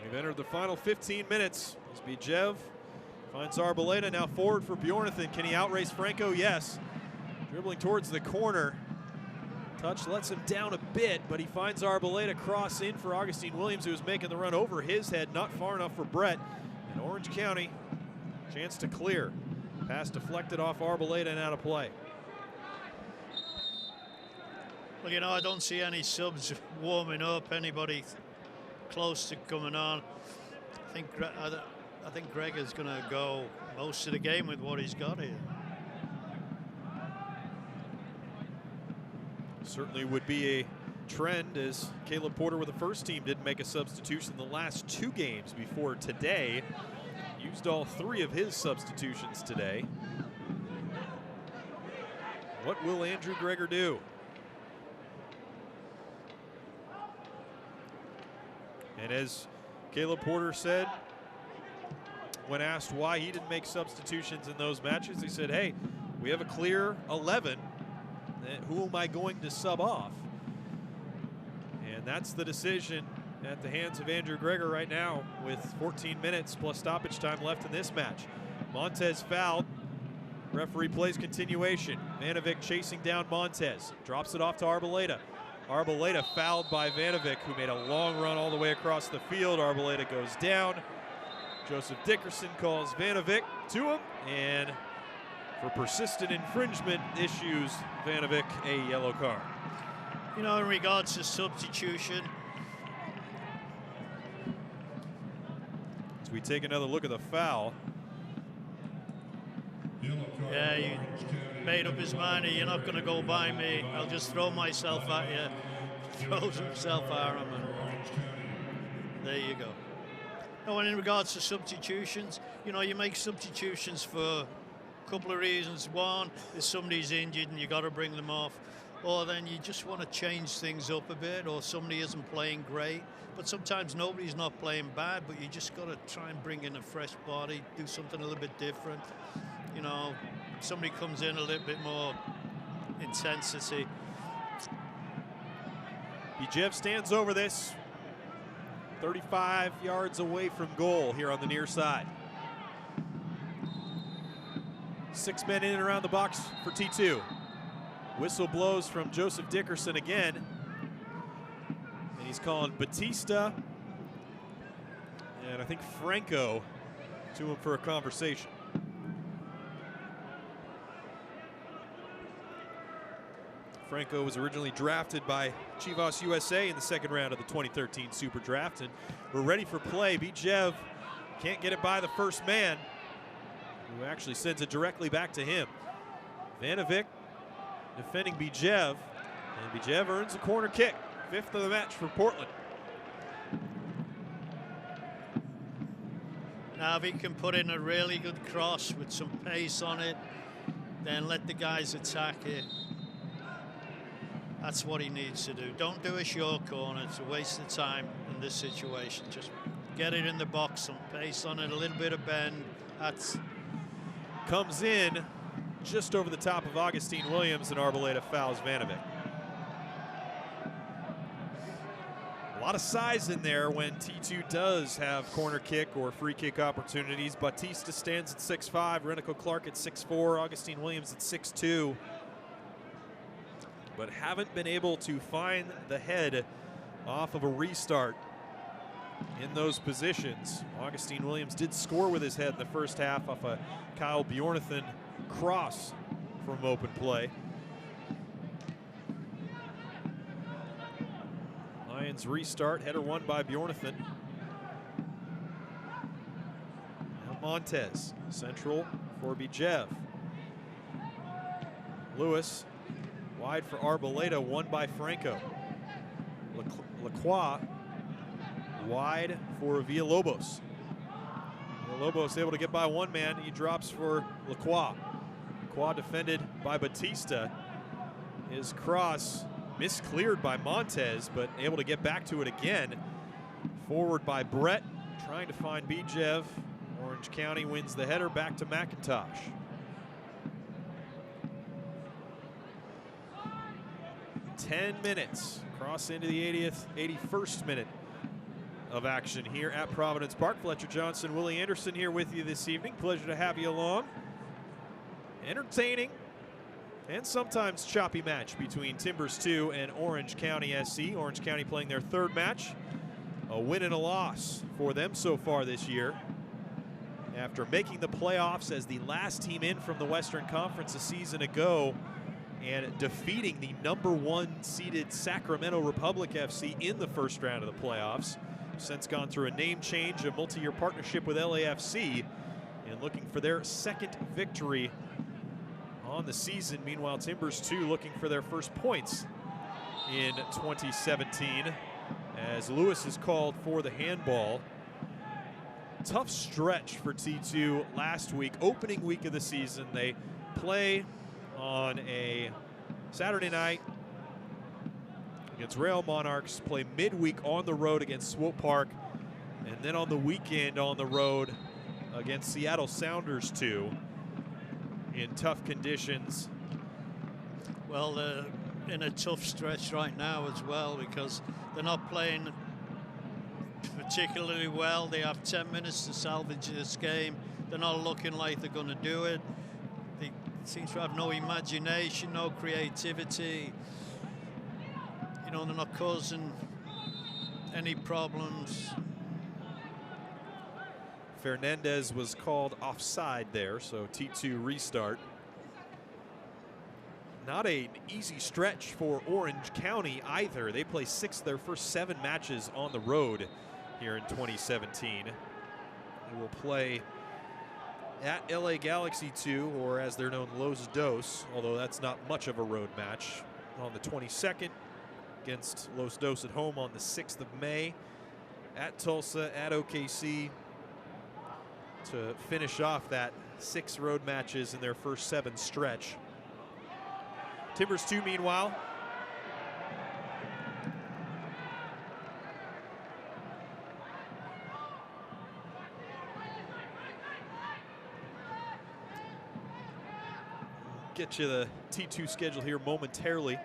We've entered the final 15 minutes. As Bijev finds Arboleda now forward for Bjornathan. Can he outrace Franco? Yes. Dribbling towards the corner. Touch lets him down a bit, but he finds Arboleda cross in for Augustine Williams, who was making the run over his head, not far enough for Brett. And Orange County, chance to clear. Pass deflected off Arboleda and out of play. Well, you know, I don't see any subs warming up, anybody close to coming on. I think Greg is going to go most of the game with what he's got here. Certainly would be a trend, as Caleb Porter with the first team didn't make a substitution in the last 2 games before today. Used all 3 of his substitutions today. What will Andrew Greger do? And as Caleb Porter said, when asked why he didn't make substitutions in those matches, he said, hey, we have a clear 11. Who am I going to sub off? And that's the decision at the hands of Andrew Greger right now, with 14 minutes plus stoppage time left in this match. Montez fouled. Referee plays continuation. Vanovic chasing down Montez. Drops it off to Arboleda. Arboleda fouled by Vanovic, who made a long run all the way across the field. Arboleda goes down. Joseph Dickerson calls Vanovic to him, and for persistent infringement issues Vanovic a yellow card. You know, in regards to substitution, as we take another look at the foul. Yeah, he made up his mind, you're not going to go by me, I'll just throw myself at you. Throws himself at him, and there you go. Oh, and in regards to substitutions, you know, you make substitutions for a couple of reasons. One, if somebody's injured and you got to bring them off, or then you just want to change things up a bit, or somebody isn't playing great. But sometimes nobody's not playing bad, but you just got to try and bring in a fresh body, do something a little bit different. You know, somebody comes in a little bit more intensity. Bijev stands over this, 35 yards away from goal here on the near side. 6 men in and around the box for T2. Whistle blows from Joseph Dickerson again. And he's calling Batista and I think Franco to him for a conversation. Franco was originally drafted by Chivas USA in the 2nd round of the 2013 Super Draft, and we're ready for play. Bijev can't get it by the first man, who actually sends it directly back to him. Vanovic defending Bijev, and Bijev earns a corner kick. 5th of the match for Portland. Now if he can put in a really good cross with some pace on it, then let the guys attack it. That's what he needs to do. Don't do a short corner. It's a waste of time in this situation. Just get it in the box, some pace on it, a little bit of bend. That's comes in just over the top of Augustine Williams, and Arboleda fouls Vanovic. A lot of size in there when T2 does have corner kick or free kick opportunities. Batista stands at 6'5", Renico Clark at 6'4", Augustine Williams at 6'2". But haven't been able to find the head off of a restart in those positions. Augustine Williams did score with his head in the first half off a Kyle Bjornathan cross from open play. Lions restart, header won by Bjornathan. Now Montez, central for Bijev. Lewis wide for Arboleda, won by Franco. Lacroix wide for Villalobos. Villalobos able to get by one man. He drops for Lacroix. Lacroix defended by Batista. His cross miscleared by Montez, but able to get back to it again. Forward by Brett, trying to find Bijev. Orange County wins the header, back to McIntosh. 10 minutes, cross into the 81st minute of action here at Providence Park. Fletcher Johnson, Willie Anderson here with you this evening. Pleasure to have you along. Entertaining and sometimes choppy match between Timbers 2 and Orange County SC. Orange County playing their 3rd match. A win and a loss for them so far this year, after making the playoffs as the last team in from the Western Conference a season ago. and defeating the #1 seeded Sacramento Republic FC in the first round of the playoffs. Since gone through a name change, a multi-year partnership with LAFC, and looking for their second victory on the season. Meanwhile, Timbers 2 looking for their first points in 2017 as Lewis is called for the handball. Tough stretch for T2 last week, opening week of the season. They play on a Saturday night against Rail Monarchs, play midweek on the road against Swope Park, and then on the weekend on the road against Seattle Sounders 2 in tough conditions. Well, they're in a tough stretch right now as well because they're not playing particularly well. They have 10 minutes to salvage this game. They're not looking like they're going to do it. They seem to have no imagination, no creativity. You know, they're not causing any problems. Fernandez was called offside there, so T2 restart. Not an easy stretch for Orange County either. They play 6 of their first 7 matches on the road here in 2017. They will play at LA Galaxy 2, or as they're known, Los Dos, although that's not much of a road match, on the 22nd against Los Dos at home on the 6th of May, at Tulsa, at OKC, to finish off that 6 road matches in their first 7 stretch. Timbers 2, meanwhile, get you the T2 schedule here momentarily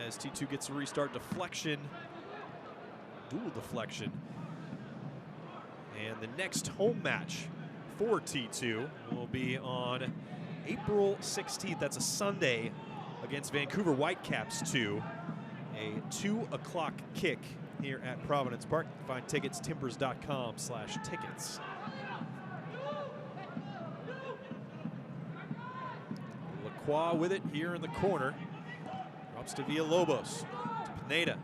as T2 gets a restart. Deflection, dual deflection. And the next home match for T2 will be on April 16th. That's a Sunday against Vancouver Whitecaps 2. A 2 o'clock kick here at Providence Park. Find tickets, timbers.com/tickets. Lacroix with it here in the corner. Drops to Villalobos, to Pineda.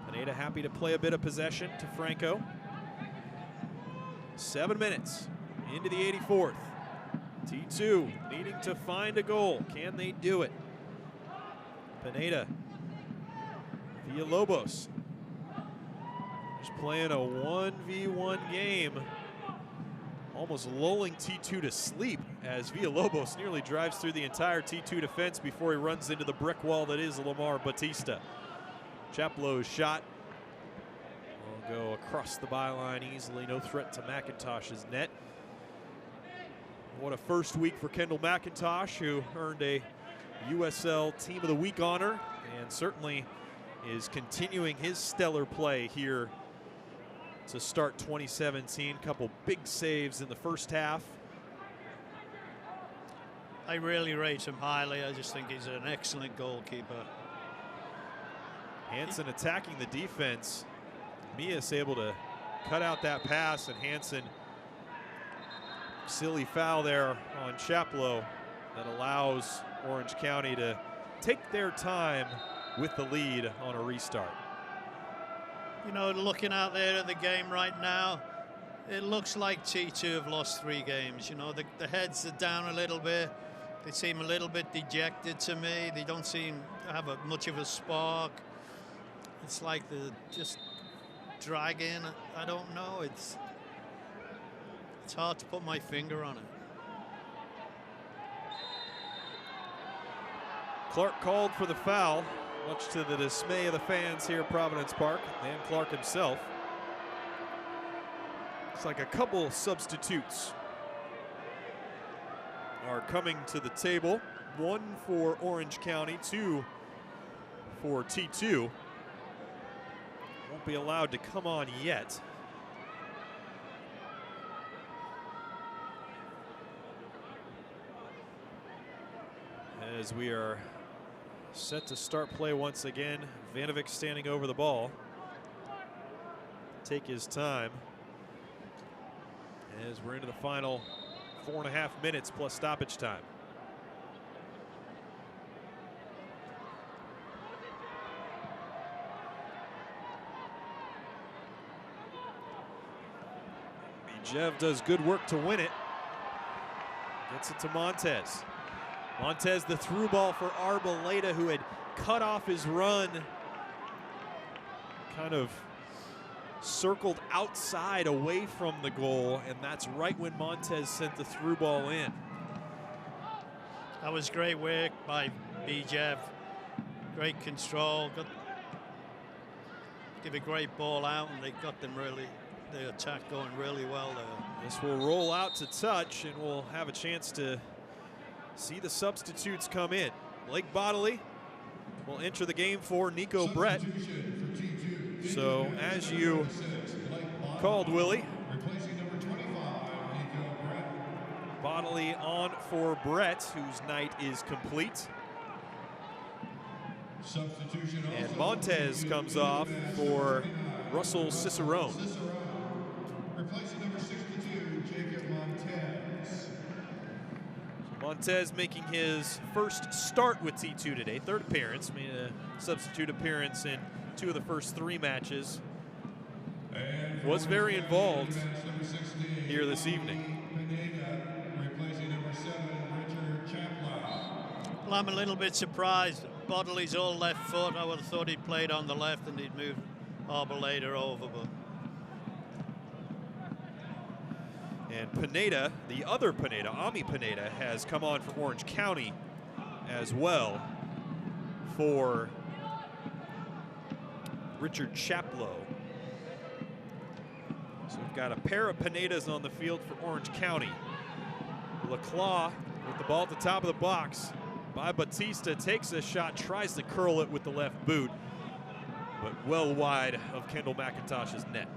Pineda happy to play a bit of possession to Franco. 7 minutes into the 84th. T2 needing to find a goal. Can they do it? Pineda. Villalobos. Just playing a 1v1 game. Almost lulling T2 to sleep as Villalobos nearly drives through the entire T2 defense before he runs into the brick wall that is Lamar Batista. Chaplow's shot will go across the byline easily. No threat to McIntosh's net. What a first week for Kendall McIntosh, who earned a USL Team of the Week honor and certainly is continuing his stellar play here to start 2017. Couple big saves in the first half. I really rate him highly. I just think he's an excellent goalkeeper. Hansen attacking the defense. Mias able to cut out that pass, and Hansen, silly foul there on Chaplow that allows Orange County to take their time with the lead on a restart. You know, looking out there at the game right now, it looks like T2 have lost 3 games. You know, the heads are down a little bit. They seem a little bit dejected to me. They don't seem to have much of a spark. It's like they're just dragging. I don't know. It's hard to put my finger on it. Clark called for the foul, much to the dismay of the fans here at Providence Park and Clark himself. It's like a couple substitutes are coming to the table. 1 for Orange County, 2 for T2. Won't be allowed to come on yet. As we are set to start play once again, Vanovic standing over the ball. Take his time as we're into the final 4.5 minutes plus stoppage time. Jev does good work to win it. Gets it to Montez. Montez, the through ball for Arboleda, who had cut off his run. Kind of circled outside away from the goal, and that's right when Montez sent the through ball in. That was great work by Bijev. Great control. Give a great ball out, and they got them the attack going really well there. This will roll out to touch, and we'll have a chance to see the substitutes come in. Blake Bodley will enter the game for Nico Brett. So as you called, Willie, Bodley on for Brett, whose night is complete. And Montez comes off for Russell Cicerone. Replacing number 62, Jacob Montez. Montez making his first start with T2 today, third appearance, made a substitute appearance in 2 of the first 3 matches. Was very involved here this evening. Well, I'm a little bit surprised. Bodley's all left foot. I would have thought he'd played on the left and he'd moved Arboleda over. But And Pineda, the other Pineda, Ami Pineda, has come on from Orange County as well for Richard Chaplow. So we've got a pair of Pinedas on the field for Orange County. Laclau with the ball at the top of the box by Batista, takes a shot, tries to curl it with the left boot, but well wide of Kendall McIntosh's net.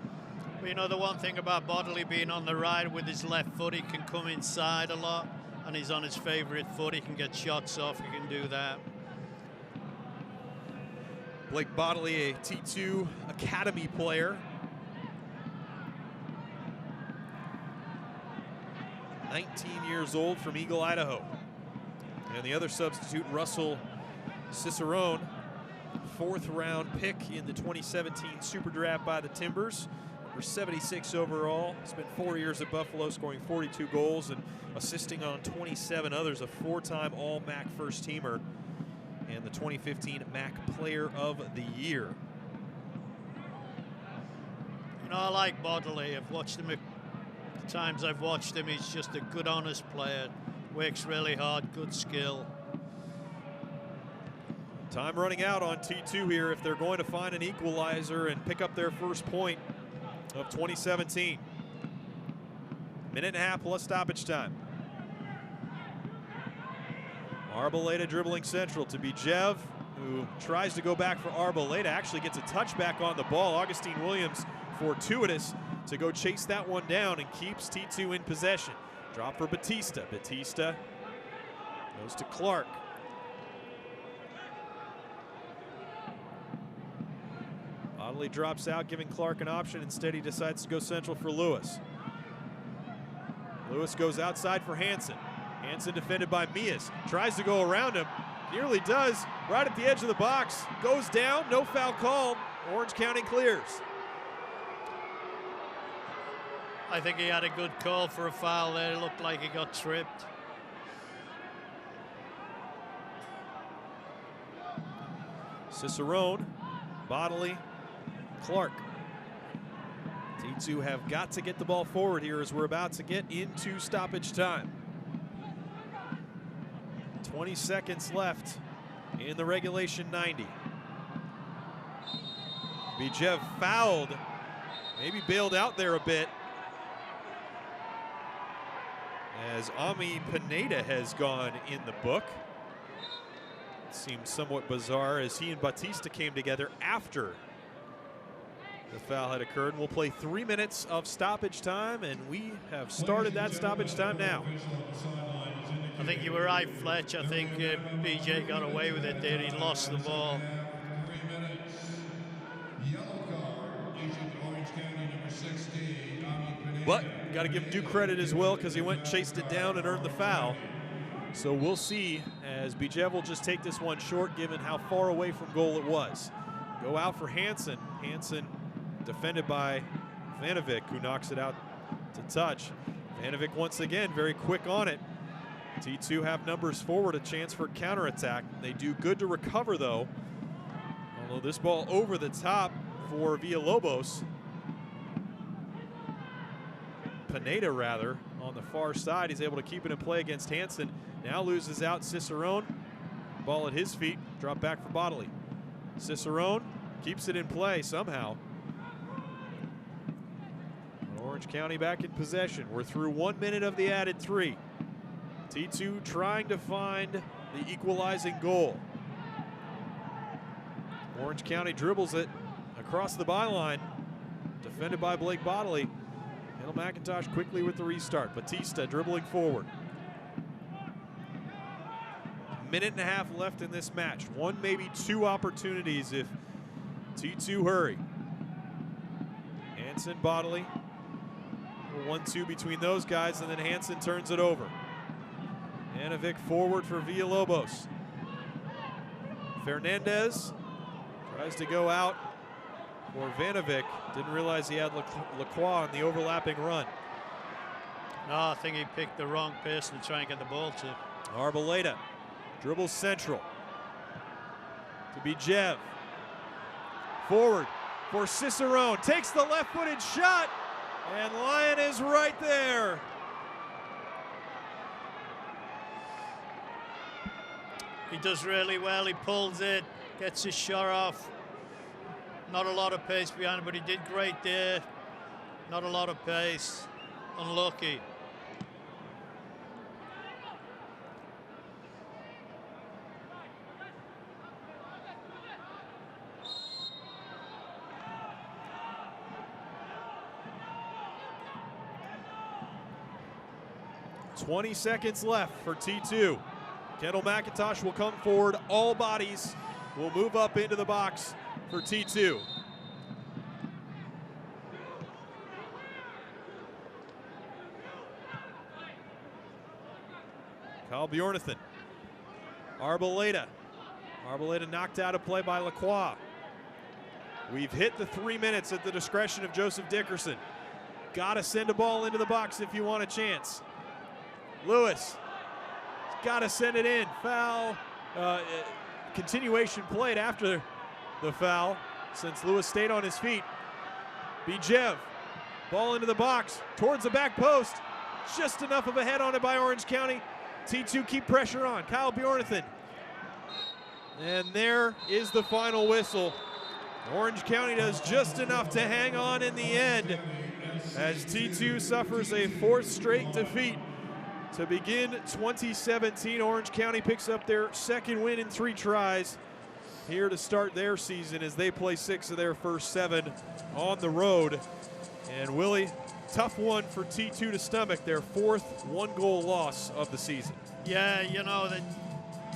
Well, you know, the one thing about Bodley being on the right with his left foot, he can come inside a lot, and he's on his favorite foot. He can get shots off, he can do that. Blake Bodley, a T2 Academy player. 19 years old from Eagle, Idaho. And the other substitute, Russell Cicerone, 4th round pick in the 2017 Super Draft by the Timbers. Number 76 overall. Spent 4 years at Buffalo, scoring 42 goals and assisting on 27 others. A 4-time All-MAC first teamer and the 2015 MAC Player of the Year. You know, I like Bodley. I've watched him the times I've watched him. He's just a good, honest player. Works really hard, good skill. Time running out on T2 here if they're going to find an equalizer and pick up their first point of 2017. Minute and a half plus stoppage time. Arboleda dribbling central to Bijev, who tries to go back for Arboleda, actually gets a touchback on the ball. Augustine Williams fortuitous to go chase that one down and keeps T2 in possession. Drop for Batista. Batista goes to Clark. Bodley drops out, giving Clark an option. Instead, he decides to go central for Lewis. Lewis goes outside for Hansen. Hansen defended by Mias. Tries to go around him. Nearly does. Right at the edge of the box. Goes down. No foul called. Orange County clears. I think he had a good call for a foul there. It looked like he got tripped. Cicerone, Bodley, Clark. T2 have got to get the ball forward here as we're about to get into stoppage time. 20 seconds left in the regulation 90. Bijev fouled, maybe bailed out there a bit, as Ami Pineda has gone in the book. It seems somewhat bizarre as he and Batista came together after the foul had occurred. We'll play 3 minutes of stoppage time, and we have started that stoppage time now. I think you were right, Fletch. I think BJ got away with it there. He lost the ball. 3 minutes. Yellow card issued to Orange County, number 16, Ami Pineda. But got to give him due credit as well because he went and chased it down and earned the foul. So we'll see as Bijev will just take this one short given how far away from goal it was. Go out for Hansen. Hansen defended by Vanovic, who knocks it out to touch. Vanovic once again very quick on it. T2 have numbers forward, a chance for counterattack. They do good to recover though. Although this ball over the top for Villalobos. Pineda rather on the far side. He's able to keep it in play against Hansen. Now loses out Cicerone. Ball at his feet. Drop back for Bodley. Cicerone keeps it in play somehow. Orange County back in possession. We're through 1 minute of the added 3. T2 trying to find the equalizing goal. Orange County dribbles it across the byline. Defended by Blake Bodley. Kendall McIntosh quickly with the restart. Batista dribbling forward. Minute and a half left in this match. One, maybe two opportunities if T2 hurry. Hansen, Bodley. 1-2 between those guys, and then Hansen turns it over. Vanovic forward for Villalobos. Fernandez tries to go out for Vanovic. Didn't realize he had Lacroix on the overlapping run. No, I think he picked the wrong person to try and get the ball to. Arboleda dribbles central to be Jev. Forward for Cicerone. Takes the left-footed shot, and Lyon is right there. He does really well. He pulls it, gets his shot off. Not a lot of pace behind him, but he did great there. Not a lot of pace. Unlucky. .20 seconds left for T2. Kendall McIntosh will come forward. All bodies will move up into the box for T2. Kyle Bjornathan. Arboleda. Arboleda knocked out of play by Lacroix. We've hit the 3 minutes at the discretion of Joseph Dickerson. Got to send a ball into the box if you want a chance. Lewis got to send it in. Foul. Continuation played after the foul since Lewis stayed on his feet. Bijev. Ball into the box towards the back post. Just enough of a head on it by Orange County. T2 keep pressure on. Kyle Bjornathan. And there is the final whistle. Orange County does just enough to hang on in the end as T2 suffers a fourth straight defeat. To begin 2017, Orange County picks up their second win in 3 tries here to start their season as they play 6 of their first 7 on the road. And Willie, tough one for T2 to stomach, their 4th 1-goal loss of the season. Yeah, you know,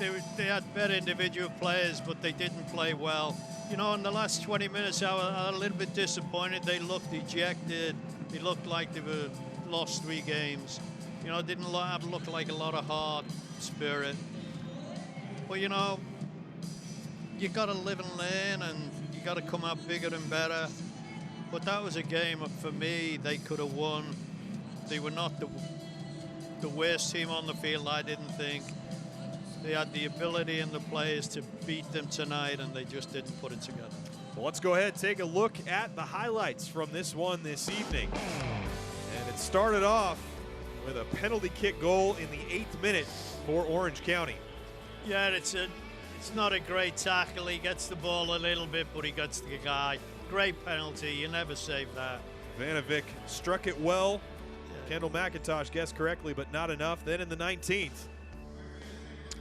they had better individual players, but they didn't play well. You know, in the last 20 minutes, I was a little bit disappointed. They looked dejected. It looked like they were lost 3 games. You know, it didn't look like a lot of heart, spirit. But, you know, you got to live and learn, and you got to come out bigger and better. But that was a game, for me, they could have won. They were not the worst team on the field, I didn't think. They had the ability and the players to beat them tonight, and they just didn't put it together. Well, let's go ahead and take a look at the highlights from this one this evening. And it started off with a penalty kick goal in the 8th minute for Orange County. Yeah, it's not a great tackle. He gets the ball a little bit, but he gets the guy. Great penalty. You never save that. Vanovic struck it well. Yeah. Kendall McIntosh guessed correctly, but not enough. Then in the 19th.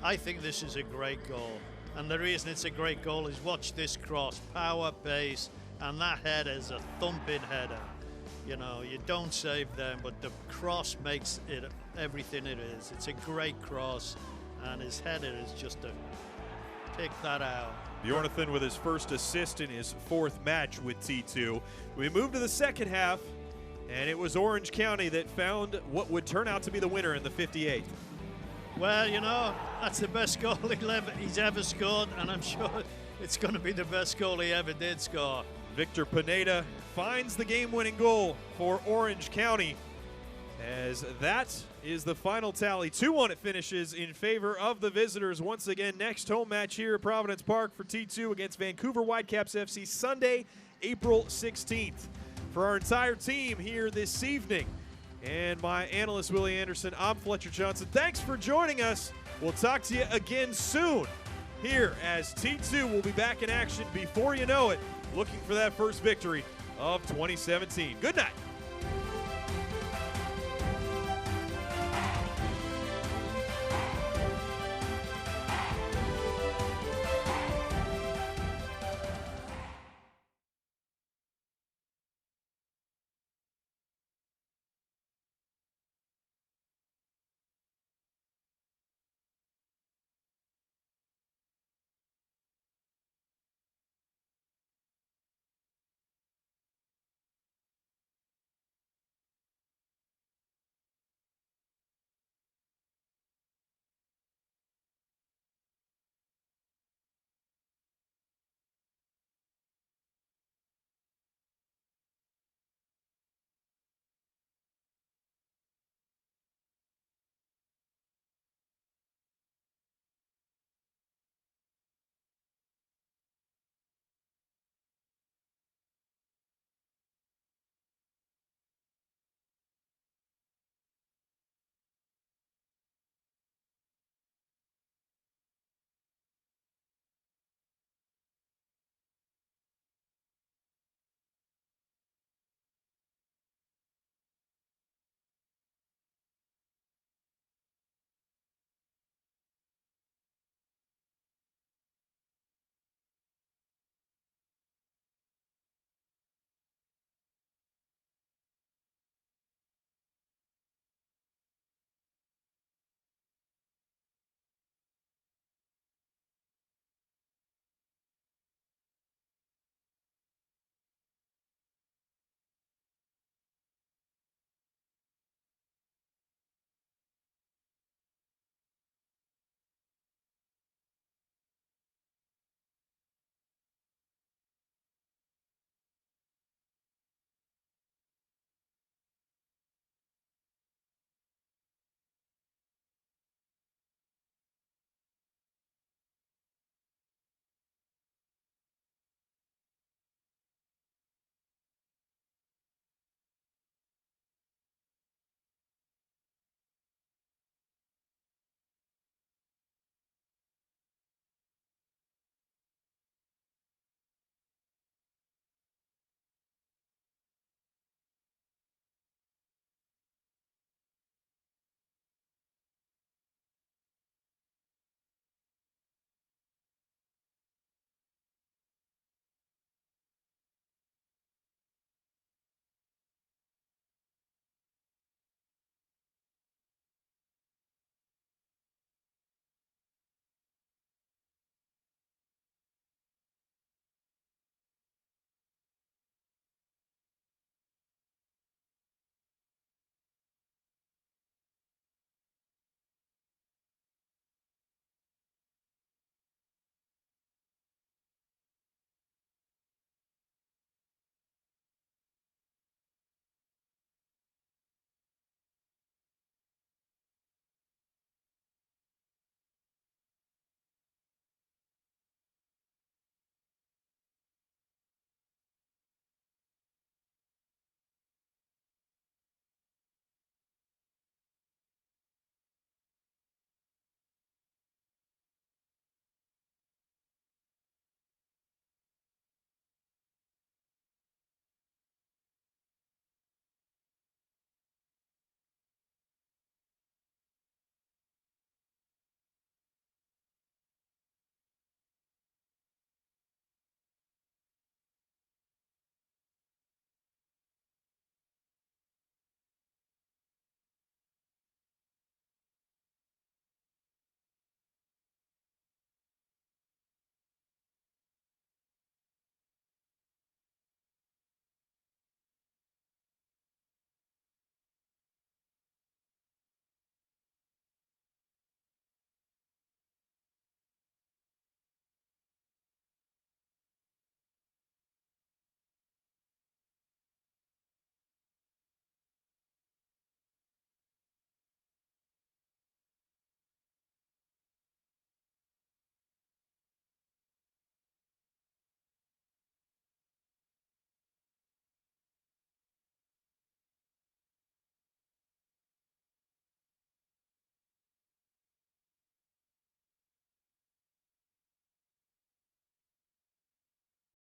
I think this is a great goal. And the reason it's a great goal is watch this cross. Power, pace, and that header is a thumping header. You know, you don't save them, but the cross makes it everything it is. It's a great cross, and his header is just to pick that out. Bjornathan with his first assist in his 4th match with T2. We moved to the second half, and it was Orange County that found what would turn out to be the winner in the 58th. Well, you know, that's the best goal he's ever scored, and I'm sure it's going to be the best goal he ever did score. Victor Pineda finds the game-winning goal for Orange County. As that is the final tally. 2-1 it finishes in favor of the visitors. Once again, next home match here at Providence Park for T2 against Vancouver Whitecaps FC Sunday, April 16th. For our entire team here this evening, and my analyst Willie Anderson, I'm Fletcher Johnson. Thanks for joining us. We'll talk to you again soon here as T2 will be back in action before you know it, looking for that first victory of 2017. Good night.